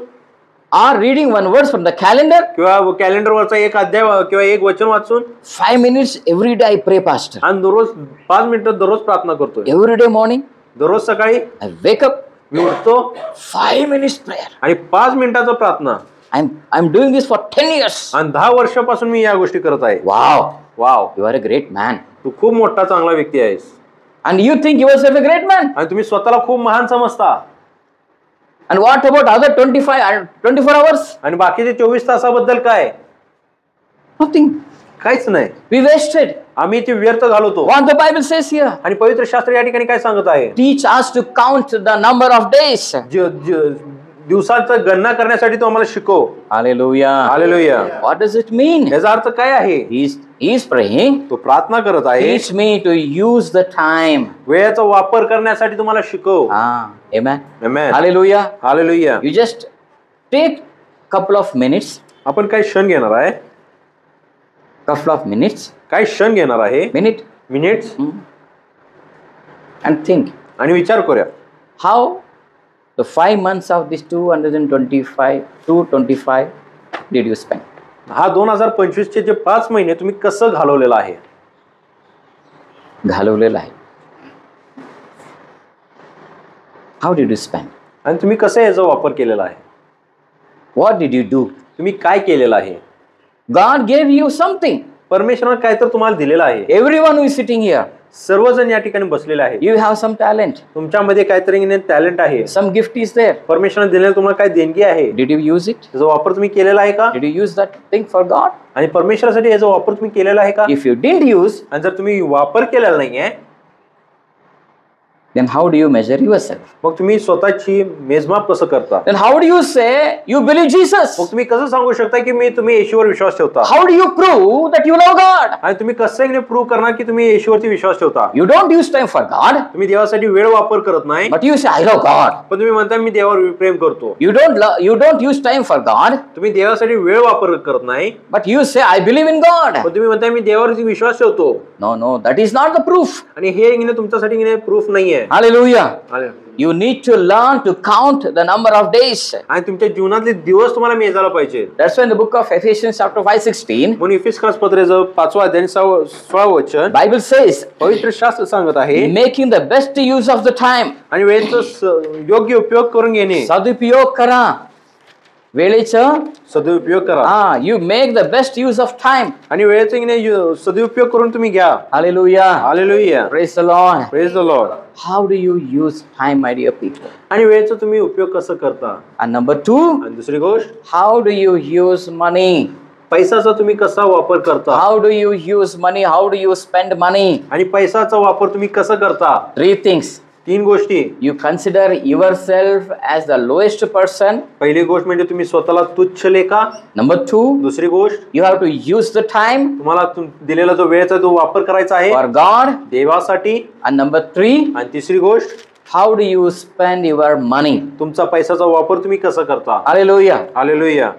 or reading one verse from the calendar, किंवा कॅलेंडरवरचा एक अध्याय किंवा एक वचन वाचून, 5 minutes every day I pray, pastor. आणि दररोज 5 मिनिटं दररोज प्रार्थना करतो. Every day morning, दररोज सकाळी I wake up, मी उठतो, 5 minutes prayer. आणि 5 मिनिटाचा प्रार्थना. I'm doing this for 10 years. आणि 10 वर्षापासून मी या गोष्टी करत आहे. Wow, wow, you are a great man. तू खूप मोठा चांगला व्यक्ती आहेस. And you think yourself a great man. आणि तुम्ही स्वतःला खूप महान समजता. And what about other 24 hours? आणि बाकीचे 24 तासाबद्दल काय? Nothing. काहीच नाही. We wasted. आम्ही ते व्यर्थ घालवतो. What the Bible says here? आणि पवित्र शास्त्र या ठिकाणी काय सांगत आहे? Teach us to count the number of days. दिवसाचं गणना करण्यासाठी तो आम्हाला शिकव. Hallelujah. Hallelujah. What does it mean? याचा अर्थ काय आहे? He is praying. तो प्रार्थना करत आहे. Teach me to use the time. वेळेचा वापर करण्यासाठी तुम्हाला शिकव. Amen. Amen. Hallelujah. Hallelujah. You just take couple of minutes. आपण काही क्षण घेणार आहे. Couple of minutes. काही क्षण घेणार आहे. Minutes And think. आणि विचार करूया. How the 5 months of this 225 did you spend? हा 2025 चे जे 5 महिने तुम्ही कसं घालवलेलं आहे? घालवलेलं आहे. How did you spend? आणि तुम्ही कसं याचा वापर केलेला आहे? What did you do? तुम्ही काय केलेलं आहे? God gave you something. परमेश्वराने काय तर तुम्हाला दिलेलं आहे. Everyone who is sitting here, सर्वजण या ठिकाणी बसलेले आहेत. you have some talent. तुमच्यामध्ये काहीतरी टॅलेंट आहे. Some gift is there. परमेश्वराने दिलेलं तुम्हाला काय देणगी आहे? Did you use it? याचा वापर तुम्ही केलेला आहे का? Did you use that thing for God? आणि परमेश्वरासाठी याचा वापर तुम्ही केलेला आहे का? If you didn't use, आणि जर तुम्ही वापर केलेला नाहीये, then how do you measure yourself? मग तुम्ही स्वतःची मेजमाप कसं करता? Then how do you say you believe Jesus? मग तुम्ही कसं सांगू शकता की तुम्ही येशूवर विश्वास ठेवता? How do you prove that you love God? आणि तुम्ही कसं प्रूव्ह करणार की तुम्ही येशूवरती विश्वास ठेवता? You don't use time for God, तुम्ही देवासाठी वेळ वापर करत नाही, but you say I love God. पण तुम्ही म्हणता मी देवावर प्रेम करतो. You don't use time for God, तुम्ही देवासाठी वेळ वापर करत नाही, but you say I believe in God. पण तुम्ही म्हणता मी देवावरती विश्वास ठेवतो. No, that is not the proof. आणि हे तुमच्यासाठी प्रूफ नाहीये. Hallelujah. You need to learn to count the number of days. आणि तुमच्या जीवनातले दिवस तुम्हाला मेजायला पाहिजे. That's why in the book of Ephesians chapter 5:16, म्हणून इफिसियन्स पत्राचं 5वा अध्याय 16वा वचन Bible says, पवित्र शास्त्र सांगत आहे, making the best use of the time. आणि वेळेचा योग्य उपयोग करून घेणे. सदुपयोग करा वेळेचा. सदुपयोग करा. You make the best use of time. आणि वेळेचा सदुपयोग करून तुम्ही घ्या. Hallelujah. Hallelujah. Praise the Lord. Praise the Lord. How do you use time, my dear people? आणि वेळेचा तुम्ही उपयोग कसं करता? And number 2, आणि दुसरी गोष्ट, how do you use money? पैशाचा तुम्ही कसा वापर करता? How do you use money? How do you spend money? आणि पैशाचा वापर तुम्ही कसं करता? 3 things. 3 गोष्टी. You consider yourself as the lowest person. पहिली गोष्ट म्हणजे तुम्ही स्वतःला तुच्छ लेखा. Number 2, दुसरी गोष्ट, you have to use the time तुम्हाला दिलेला जो वेळेचा जो वापर करायचा आहे for God. देवासाठी. And number 3, आणि तिसरी गोष्ट, how do you spend your money? तुमचा पैशाचा वापर तुम्ही कसा करता? Hallelujah. Hallelujah.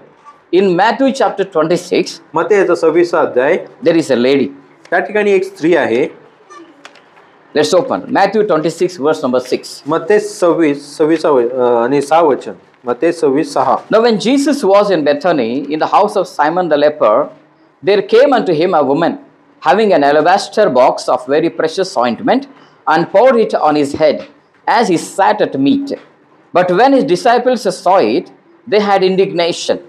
In Matthew chapter 26, मत्तेचा 26 अध्याय, there is a lady. त्या ठिकाणी एक स्त्री आहे. Let's open Matthew 26 verse number 6. मत्ते 26 आणि 6 वचन. मत्ते 26:6. Now when Jesus was in Bethany in the house of Simon the leper, there came unto him a woman having an alabaster box of very precious ointment, and poured it on his head as he sat at meat. But when his disciples saw it, they had indignation,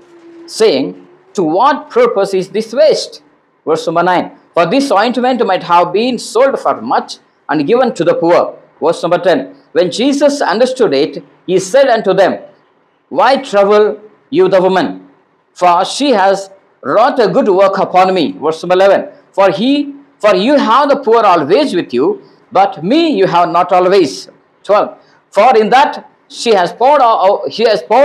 saying, to what purpose is this waste? Verse number 9. For this ointment might have been sold for much and given to the poor. Verse number 10. When Jesus understood it, he said unto them, why trouble you the woman? For she has wrought a good work upon me. Verse number 11. For you have the poor always with you, but me you have not always. 12. For in that she has poured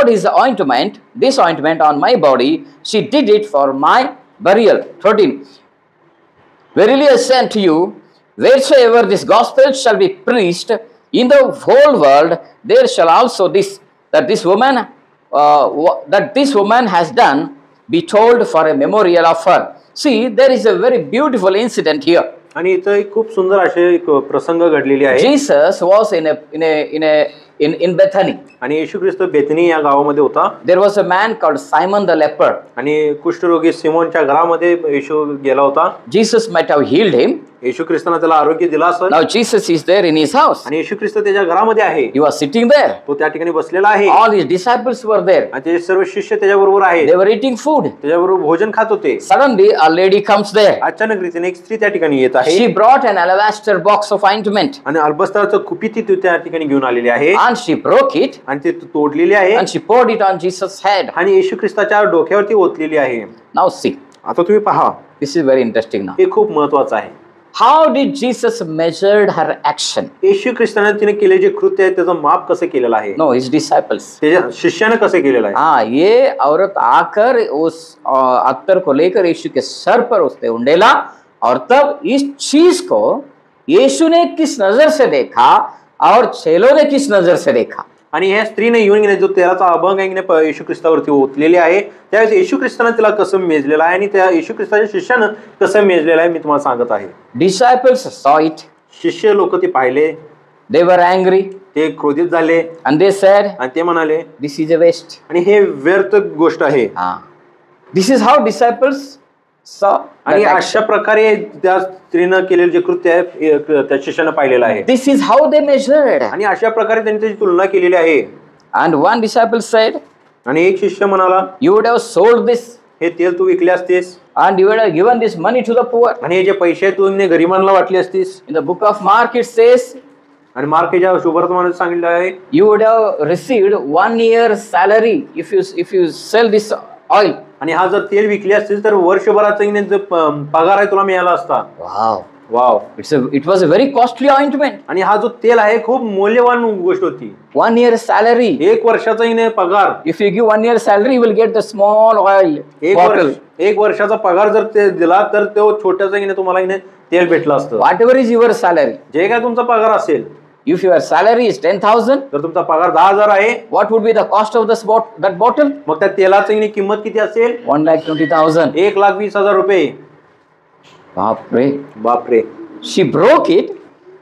this ointment on my body. She did it for my burial. 13. Verily I say unto you, wheresoever this gospel shall be preached in the whole world, there shall also that this woman has done be told for a memorial of her. See, there is a very beautiful incident here. आणि इथं एक खूप सुंदर असे एक प्रसंग घडलेली आहे. Jesus was in Bethany. आणि येशू ख्रिस्त बेथनी या गावामध्ये होता. There was a man called Simon the leper. आणि कुष्ठरोगी सिमोनच्या घरामध्ये येशू गेला होता. Jesus might have healed him. येशू ख्रिस्ताने त्याला आरोग्य दिलं असेल. Now Jesus is there in his house. आणि येशू ख्रिस्त त्याच्या घरामध्ये आहे. He was sitting there. तो त्या ठिकाणी बसलेला आहे. All his disciples were there. आणि त्याचे सर्व शिष्य त्याच्याबरोबर आहेत. They were eating food. त्याच्याबरोबर भोजन खात होते. Suddenly a lady comes there. अचानक रीतीने एक स्त्री त्या ठिकाणी येत आहे. She brought an alabaster box of ointment. आणि अल्बस्तारचं कुपी ती त्या ठिकाणी घेऊन आलेली आहे. And she broke it. आणि ती तोडलेली आहे. And she poured it on Jesus' head. आणि येशू ख्रिस्ताच्या डोक्यावरती ओतलेली आहे. Now see. आता तुम्ही पहा. This is very interesting now. हे खूप महत्वाचं आहे. How did Jesus measured her action? येशू ख्रिस्ताने तिने केले जे कृत्य आहे त्याचं माप कसं केलेलं आहे? No, his disciples. त्याच्या शिष्याने कसं केलेलं आहे? हाँ, ये औरत आकर उस अत्तर को लेकर यीशु के सर पर उसने उंडेला, और तब इस चीज को यीशु ने किस नजर से देखा और चेलों ने किस नजर से देखा. आणि ह्या स्त्रीने येऊन गेले जो तेलाचा अभंग आहे येशू ख्रिस्तावरती ओतलेली आहे, त्यावेळेस येशू ख्रिस्ताने तिला कसं मेजलेलं आहे आणि त्या येशू ख्रिस्ताच्या शिष्यानं कसं मेजलेलं आहे मी तुम्हाला सांगत आहे. Disciples saw it. शिष्य लोक ते पाहिले, They were angry ते क्रोधित झाले and they said, आणि ते म्हणाले this is a waste. आणि हे व्यर्थ गोष्ट आहे. This is how disciples saw. आणि अशा प्रकारे त्या स्त्रीनं केलेलं जे कृत्य आहे त्या शिष्यानं पाहिलेलं आहे. This is how they measured. आणि अशा प्रकारे त्यांनी त्याची तुलना केलेली आहे. And one disciple said, आणि एक शिष्य म्हणाला, you would have sold this हे तेल तू विकले असतेस and you would have given this money to the poor. आणि हे जे पैसे तू गरिबांना वाटले असतीस. In the book of Mark it says, आणि मार्केच्या शुभवर्तमानात सांगितलं आहे, you would have received 1 year salary if you sell this oil. आणि हा जर तेल विकले असतील तर वर्षभराचा जो पगार आहे तुला मिळाला असता. Wow. Wow. It was a very costly ointment. आणि हा जो तेल आहे खूप मौल्यवान गोष्ट होती. 1 year salary. एक वर्षाचा पगार. If you give 1 year salary, you will get the small oil bottle. एक वर्षाचा पगार जर ते दिला तर तो छोट्याचा तुम्हाला तेल भेटलं असतं. Whatever is your salary. जे काय तुमचा पगार असेल, if your salary is 10,000, तर तुमचा पगार 10,000 आहे, what would be the cost of that bottle? मग त्या तेलाची किंमत किती असेल? 1,20,000. 1,20,000 रुपये. बापरे. बापरे. She broke it.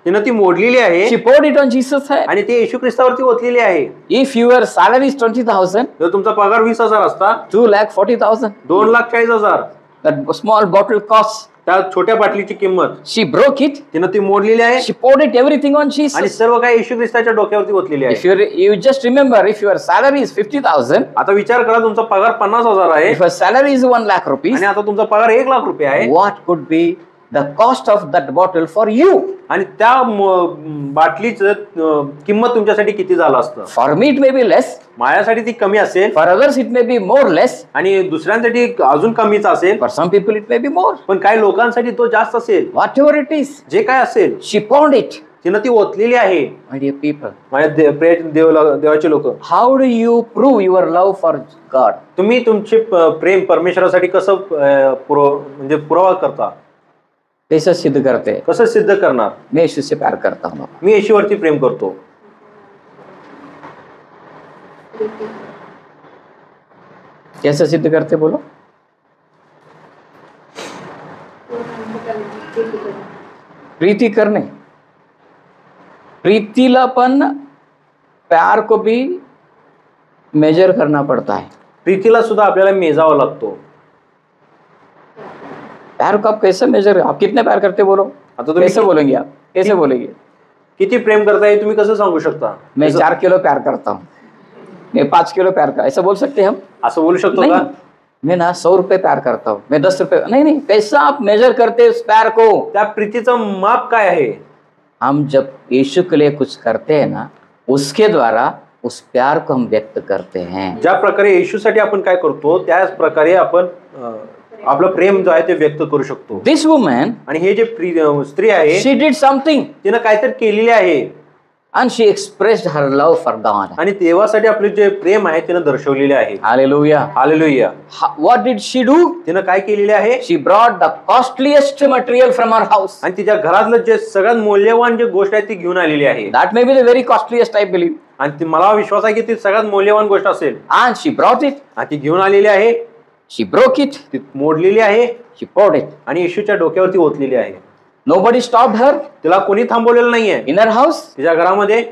तिनं ती मोडलेली आहे. She poured it on Jesus' head. आणि ते येशू ख्रिस्तावरती ओतलेली आहे. If your salary is 20,000, जर तुमचा पगार 20,000 असता, 2,40,000. 2,40,000 That small bottle costs. त्या छोट्या बाटलीची किंमत. She broke it. तिनं ती मोडलेली आहे. She poured it everything on Jesus. आणि सर्व काही येशू ख्रिस्ताच्या डोक्यावरती ओतलेली आहे. If you just remember, if your salary is 50,000, आता विचार करा तुमचा पगार 50,000 आहे. if your salary is 1 lakh rupees, आणि आता तुमचा पगार 1,00,000 रुपये आहे. what could be the cost of that bottle for you? आणि त्या बाटलीचं किंमत तुमच्यासाठी किती झालं असतं? For me it may be less. माझ्यासाठी ती कमी असेल. For others it may be more less. आणि दुसऱ्यांसाठी अजून कमीच असेल. For some people it may be more. पण काही लोकांसाठी तो जास्त असेल. Whatever it is, जे काय असेल, she poured it. तिनं ती ओतलेली आहे. My dear people, माझ्या देवाचे लोक, how do you prove your love for God? तुम्ही तुमचे प्रेम परमेश्वरासाठी कसं म्हणजे पुरावा करता? कैसे सिद्ध करते हैं? कसं सिद्ध करणार? मैं यीशु से प्यार करता हूँ. मी येशूवरती प्रेम करतो. कैसे सिद्ध करते बोलो? प्रीति करने. प्रीतिला पण प्यार को भी मेजर करना पड़ता है. प्रीतीला सुद्धा आपल्याला मेजावा लागतो. प्यार को आप कैसे मेजर, आप कितने प्यार करते बोलो? आता तुम्ही कैसे बोलेंगे आप? कैसे बोलेंगे? किती प्रेम करताय तुम्ही कसं सांगू शकता? मैं 4 किलो प्यार करता हूँ, मैं 5 किलो प्यार करता, ऐसा बोल सकते हैं हम? असं बोलू शकतो नहीं. का? मैं ना 100 रुपए प्यार करता हूँ, मैं 10 रुपए नहीं. कैसा आप मेजर करते उस प्यार को? त्या प्रीतीचं माप काय आहे? हम जब यीशु के लिए कुछ करते हैं ना, उसके द्वारा उस प्यार को हम व्यक्त करते हैं. ज्या प्रकारे येशूसाठी आपण काय करतो त्याच प्रकारे आपण आपलं प्रेम जो आहे ते व्यक्त करू शकतो. This woman, आणि हे जे स्त्री आहे, she did something तिनं काहीतरी केलेले आहे and she expressed her love for God. आणि देवासाठी आपले जे प्रेम आहे तिनं दर्शवलेले आहे. Hallelujah. Hallelujah. What did she do? तिनं काय केलेले आहे? She brought the costliest material from her house. आणि तिच्या घरातलं जे सगळ्यात मौल्यवान जे गोष्ट आहे ती घेऊन आलेली आहे. That may be the very costliest, I believe. आणि मला विश्वास आहे की ती सगळ्यात मौल्यवान गोष्ट असेल. And she brought it. आणि ती घेऊन आलेली आहे. She broke it. ती मोडलेली आहे. She poured it. आणि येशूच्या डोक्यावरती ओतलेली आहे. Nobody stopped her तिला कोणी थांबवलेलं नाहीये. in her house. तिच्या घरामध्ये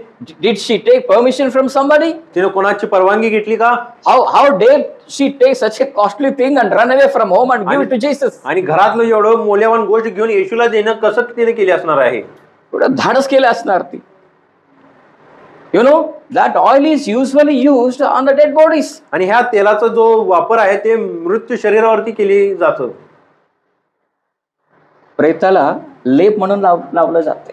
Did she take permission from somebody? तिने कोणाची परवानगी घेतली का? How dare she take such a costly thing and run away from home and give it to Jesus? आणि घरातलं एवढं मौल्यवान गोष्ट घेऊन येशूला देणं कसं तिने केले असणार आहे? एवढं धाडस केलं असणार ती. You know that oil is usually used on the dead bodies. आणि ह्या तेलाचा जो वापर आहे ते मृत्यू शरीरावरती केली जातं. प्रेताला लेप म्हणून लावलं जाते.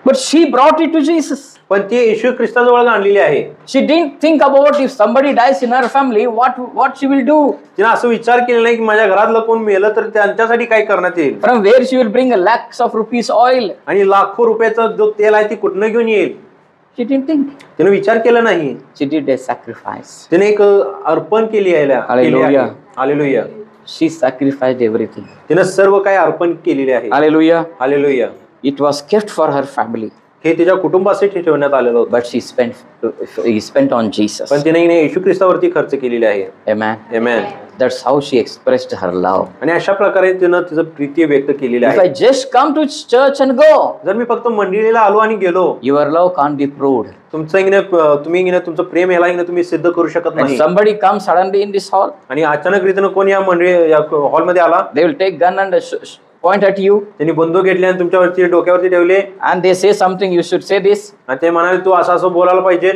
But she brought it to Jesus. पण ती येशू ख्रिस्ताजवळ आणलेली आहे. She didn't think about if somebody dies in her family, what she will do. तिने असं विचार केला नाही की माझ्या घरातलं कोण मेलं तर त्यांच्यासाठी काय करण्यात येईल, From where she will bring lakhs of rupees oil. आणि लाखो रुपयाचं जो तेल आहे ती कुठनं घेऊन येईल. She didn't think. तिने विचार केला नाही. She did a sacrifice. तिने एक अर्पण केली आहे. Hallelujah. Hallelujah. She sacrificed everything. तिने सर्व काही अर्पण केलेले आहे. Hallelujah. Hallelujah. It was kept for her family. हे तिच्या कुटुंबासाठी ठेवण्यात आलेलं होतं. But he spent on Jesus. पण तिने येशू ख्रिस्तावरती खर्च केलेले आहे. Amen. Amen. That's how she expressed her love. आणि अशा प्रकारे तिनं तिचं प्रीती व्यक्त केलेली If I आहे. just come to church and go, जर मी फक्त मंडळीला आलो आणि गेलो, your love can't be proved. तुम्ही तुमचं प्रेम याला तुम्ही सिद्ध करू शकत When नाही. somebody comes suddenly in this hall, आणि अचानक रीतीनं कोण या हॉलमध्ये आला, they will take gun and point at you, त्यांनी बंदूक घेतली आणि तुमच्यावरती डोक्यावरती ठेवले and they say something, you should say this. आणि ते म्हणाले तू असं असं बोलायला पाहिजे.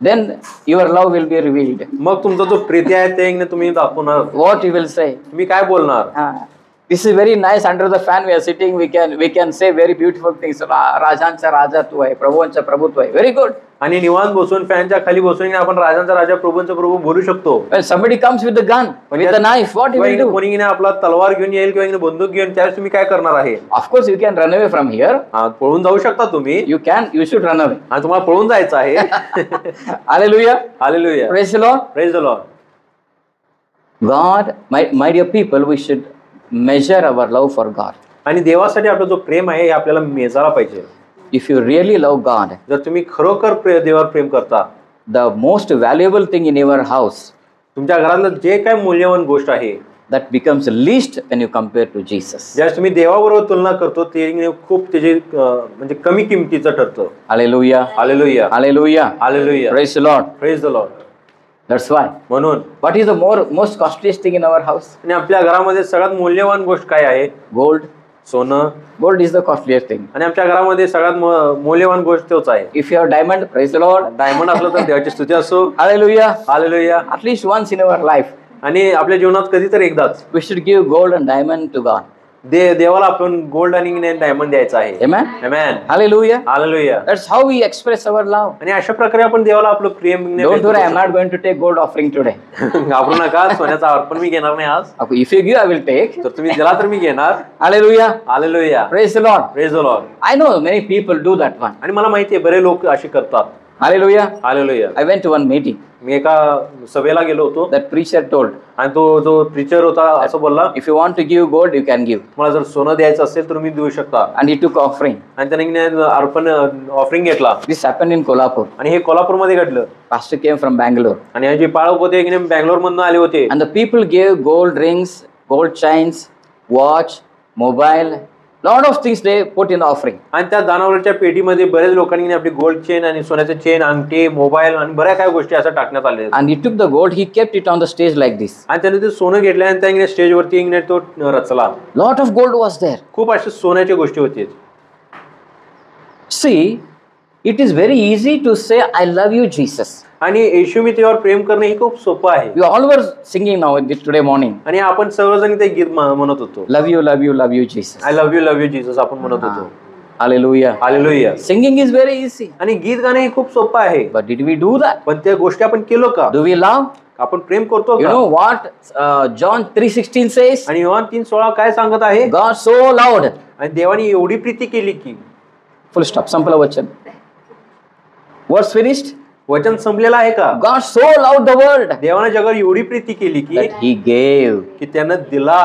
Then your love will be revealed. मग तुमचा जो प्रीती आहे ते तुम्ही दाखवणार. What you will say? तुम्ही काय बोलणार. This is very nice. Under the fan we are sitting. We can say very beautiful things. राजांचा राजा तू आहे, प्रभूंचा प्रभू तू आहे. Very good. आणि निवांत बसून फॅनच्या खाली बसून आपण राजांचा राजा प्रभूंचा प्रभू बोलू शकतो. When somebody comes with the gun, with the knife, what you will do? कोणी आपला तलवार घेऊन येईल किंवा बंदूक घेऊन, त्यावेळेस तुम्ही काय करणार आहे. Of course you can run away from here. पळून जाऊ शकता तुम्ही. You should run away. आणि तुम्हाला पळून जायचं आहे. Hallelujah. Hallelujah. Praise the Lord. Praise the Lord. God, my dear people, we should measure our love for God. आणि देवासाठी आपला जो प्रेम आहे हे आपल्याला मेजायला पाहिजे. If you really love God, जर तुम्ही खरोखर देवावर प्रेम करता, the most valuable thing in your house, तुमच्या घरातलं जे काय मूल्यवान गोष्ट आहे, that becomes least when you compare to Jesus. ज्यावेळेस तुम्ही देवाबरोबर तुलना करतो ते खूप त्याचे म्हणजे कमी किमतीचं ठरतं. Hallelujah. Hallelujah. Hallelujah. Hallelujah. Praise the Lord. Praise the Lord. That's why. म्हणून What is the most costliest thing in our house? आणि आपल्या घरामध्ये सगळ्यात मूल्यवान गोष्ट काय आहे. Gold. सोनं. Gold is the costliest thing. आणि आमच्या घरामध्ये सगळ्यात मूल्यवान गोष्ट तोच आहे. If you have diamond, praise the Lord. Diamond असलं तर देवाची स्तुती असो. Hallelujah. Hallelujah. At least once in our life, आणि आपल्या जीवनात कधीतरी एकदाच we should give gold and diamond to God. देवाला आपण गोल्ड आणि डायमंड द्यायचा आहे. Amen. Amen. Hallelujah. Hallelujah. That's how we express our love. आणि अशा प्रकारे आपण देवाला आपलं प्रेम. Don't worry, I'm not going to take gold offering today. घाबरू नका, सोन्याचा अर्पण मी घेणार नाही आज. If you give, I will take. तर तुम्ही दिला तर मी घेणार. Hallelujah. Hallelujah. Praise the Lord. Praise the Lord. I know many people do that one. आणि मला माहिती आहे बरे लोक असे करतात. Hallelujah. Hallelujah. I went to one meeting. मी एका सभेला गेलो होतो. That preacher told, आणि तो जो प्रीचर होता असं बोलला, if you want to give gold, you can give. मला जर सोनं द्यायचं असेल तर मी देऊ शकता. And he took offering. आणि त्याने अर्पण ऑफरिंग घेतला. This happened in Kolhapur. आणि हे कोल्हापूरमध्ये घडलं. Pastor came from Bangalore. आणि हे जे पाळक होते बँगलोर मधून आले होते. And the people gave gold rings, gold chains, watch, mobile, lot of things they put in the offering. आणि त्या दानावरच्या पेटीमध्ये बरेच लोकांनी आपली गोल्ड चेन आणि सोन्याचे चेन, अंगठी, मोबाईल आणि बऱ्या काही गोष्टी असं टाकण्यात आले. And he took the gold, he kept it on the stage like this. आणि त्याने ते सोनं घेतलं आणि त्याने स्टेजवरती तो रचला. Lot of gold was there. खूप अशा सोन्याच्या गोष्टी होती. See, it is very easy to say, I love you, Jesus. आणि येशू मी त्यावर प्रेम करणे हे खूप सोपं आहे. We all were singing now today morning. आणि आपण सर्वजण ते गीत म्हणत होतो. Love you, love you, love you, Jesus. I love you Jesus आपण म्हणत होतो. Hallelujah. Hallelujah. Singing is very easy. आणि गीत गाणे हे खूप सोपं आहे. But did we do that? पण त्या गोष्टी आपण केलो का. Do we love? आपण प्रेम करतो You का. know what John 3:16 says? आणि योहान 3:16 काय सांगत आहे. God so loved. आणि देवाने एवढी प्रीती केली की. Full stop. संपलं वचन. Verse finished. वचन संपलेलं आहे का. God so loved the world देवाने जगावर एवढी प्रीती केली की that he gave. की त्यानं दिला.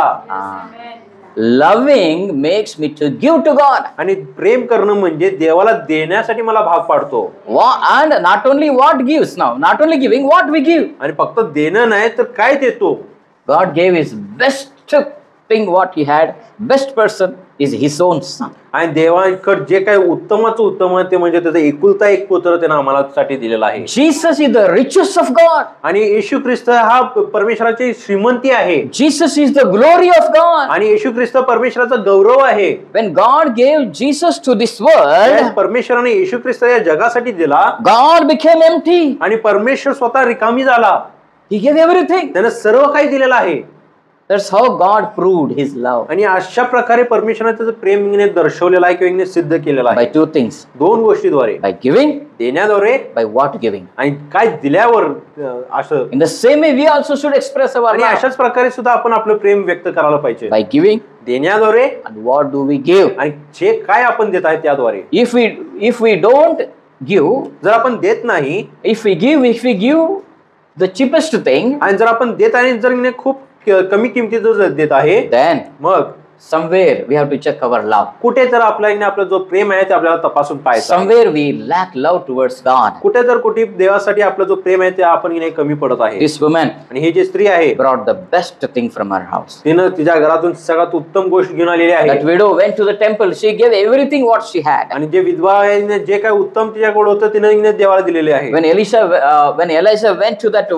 Loving makes me to give to God. आणि प्रेम करणं म्हणजे देवाला देण्यासाठी मला भाग पाडतो. And not only what gives now, not only giving, what we give. आणि फक्त देणं नाही तर काय देतो. God gave his best thing what he had. Best person is his own son. आणि देवाकडे जे काही उत्तमाचं उत्तम ते म्हणजे त्याचा एकुलता एक पुत्र त्यानं आम्हाला साठी दिलेला आहे. Jesus is the richest of God. आणि येशू ख्रिस्त हा परमेश्वराची श्रीमंती आहे. Jesus is the glory of God. आणि येशू ख्रिस्त परमेश्वराचा गौरव आहे. When God gave Jesus to this world, परमेश्वराने येशू ख्रिस्त या जगासाठी दिला. God became empty. आणि परमेश्वर स्वतः रिकामी झाला. He gave everything. त्यानं सर्व काही दिलेलं आहे. That's how God proved His love आणि अशा प्रकारे परमेश्वराने त्याचं प्रेम हिने दर्शवलेलं आहे किंवा हिने सिद्ध केलेलं by आहे two things: दोन गोष्टीद्वारे, by giving, देण्याद्वारे by what giving. आणि काय दिल्यावर असं. In the same way, we also should express our आणि love अशाच प्रकारे सुद्धा आपण आपलं प्रेम व्यक्त करायला पाहिजे by giving. देण्याद्वारे. And what do we give? आणि जे काय आपण देत आहे त्याद्वारे. If we don't give, जर आपण देत नाही, if we give the cheapest thing, आणि जर आपण देत आहे जर हिने खूप कमी किमतीत जर देत आहे, then मग somewhere we have to check our love. कुठे तर आपला जो प्रेम आहे ते आपल्याला तपासून पाहायचं. Somewhere we lack love towards God. कुठे तर कुठे देवासाठी आपला जो प्रेम आहे ते आपण हिने कमी पडत आहे. This woman आणि ही जी स्त्री आहे brought the best thing from her house. तिनं तिच्या घरातून सगळ्यात उत्तम गोष्ट घेऊन आलेली That आहे. widow went to the temple. She gave everything what she had. आणि जे विधवा आहे जे काय उत्तम तिच्याकडे होतं तिनं हिने देवाला दिलेले आहे. When Elisha went to that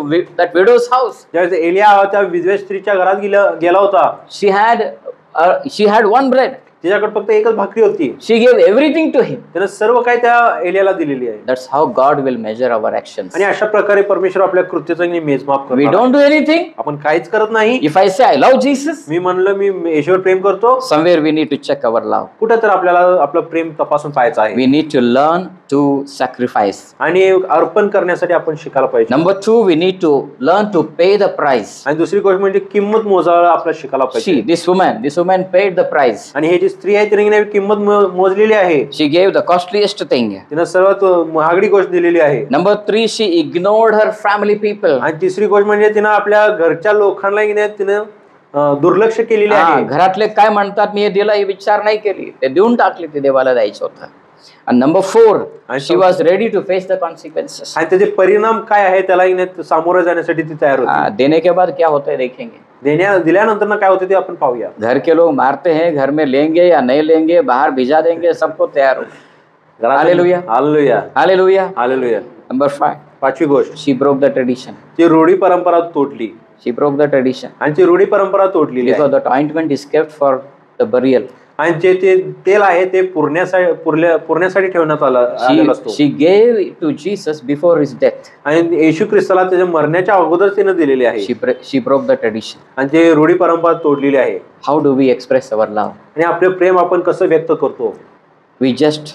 widow's house, ज्यावेळेस एलिया त्या विधवे स्त्रीच्या घरात गेला होता, she had one bread. तिच्याकडे फक्त एकच भाकरी होती. She gave everything to him. त्यानं सर्व काही त्या एलियाला दिलेली आहे. That's how God will measure our actions. आणि अशा प्रकारे परमेश्वर आपल्या कृत्याचं मेजमाप We करतो. don't do anything. आपण काहीच करत नाही. If I say I love Jesus, मी म्हणलं मी येशूवर प्रेम करतो, somewhere we need to check our love. कुठे तर आपल्याला आपलं प्रेम तपासून पाहायचं आहे. We need to learn to sacrifice. आणि अर्पण करण्यासाठी आपण शिकायला पाहिजे. Number two, we need to learn to pay the price. आणि दुसरी गोष्ट म्हणजे किंमत मोजायला आपल्याला शिकायला पाहिजे. This woman paid the price. आणि हे जी स्त्री आहे तिने किंमत मोजलेली आहे. She gave the costliest thing. तिनं सर्वात महागडी गोष्ट दिलेली आहे. Number three, she ignored her family people. आणि तिसरी गोष्ट म्हणजे तिनं आपल्या घरच्या लोकांना तिनं दुर्लक्ष केलेले आहे. घरातले काय म्हणतात मी हे दिलं हे विचार नाही केली, ते देऊन टाकले, ते देवाला द्यायचं होतं. And number four, she was ready to face the consequences. आणि त्याचे परिणाम काय आहे त्याला सामोरं जाण्यासाठी ती तयार होती. देने के बाद क्या होता है देखेंगे. दिल्यानंतर काय होते ते आपण पाहूया. घर के लोग मारते हैं, घर में लेंगे या नहीं लेंगे, बाहर भिजा देंगे, सबको तैयार हो. Hallelujah, hallelujah, hallelujah, hallelujah. Number five, पाचवी गोष्ट, she broke the tradition. ती रूढी परंपरा तोडली. She broke the tradition. आणि ती रूढी परंपरा तोडलेली आहे. Because that ointment is kept for the burial. आणि जे ते तेल आहे ते पुरण्यासाठी ठेवण्यात आलेलं असतो. She gave it to Jesus before his death. आणि येशू ख्रिस्ताला त्याच्या मरण्याच्या अगोदर तिने दिलेली आहे. She broke the tradition. आणि ते रूढी परंपरा तोडलेली आहे. How do we express our love? आणि आपले प्रेम आपण कसं व्यक्त करतो. We just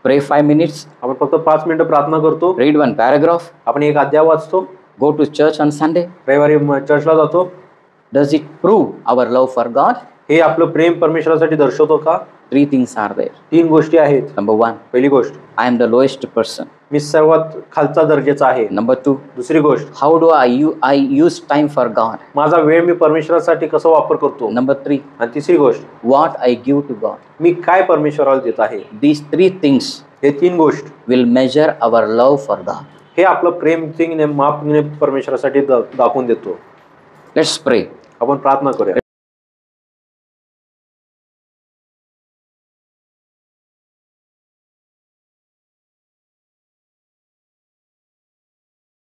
pray 5 minutes. आपण फक्त 5 मिनिटं प्रार्थना करतो. Read one paragraph. आपण एक अध्याय वाचतो. Go to church on Sunday. रविवारी चर्चला जातो. Does it prove our love for God? हे आपलं प्रेम परमेश्वरासाठी दर्शवतो का. 3 things are there. 3 गोष्टी आहेत. Number 1, पहिली गोष्ट, I am the lowest person. मी सर्वात खालचा दर्जाचा आहे. Number 2, दुसरी गोष्ट, how do I use time for God? माझा वेळ मी परमेश्वरासाठी कसा वापर करतो. Number 3, आणि तिसरी गोष्ट, what I give to God. मी काय परमेश्वराला देत आहे. These 3 things हे 3 गोष्ट will measure our love for God. हे आपलं प्रेम माप परमेश्वरासाठी दाखवून देतो. Let's pray. आपण प्रार्थना करूया.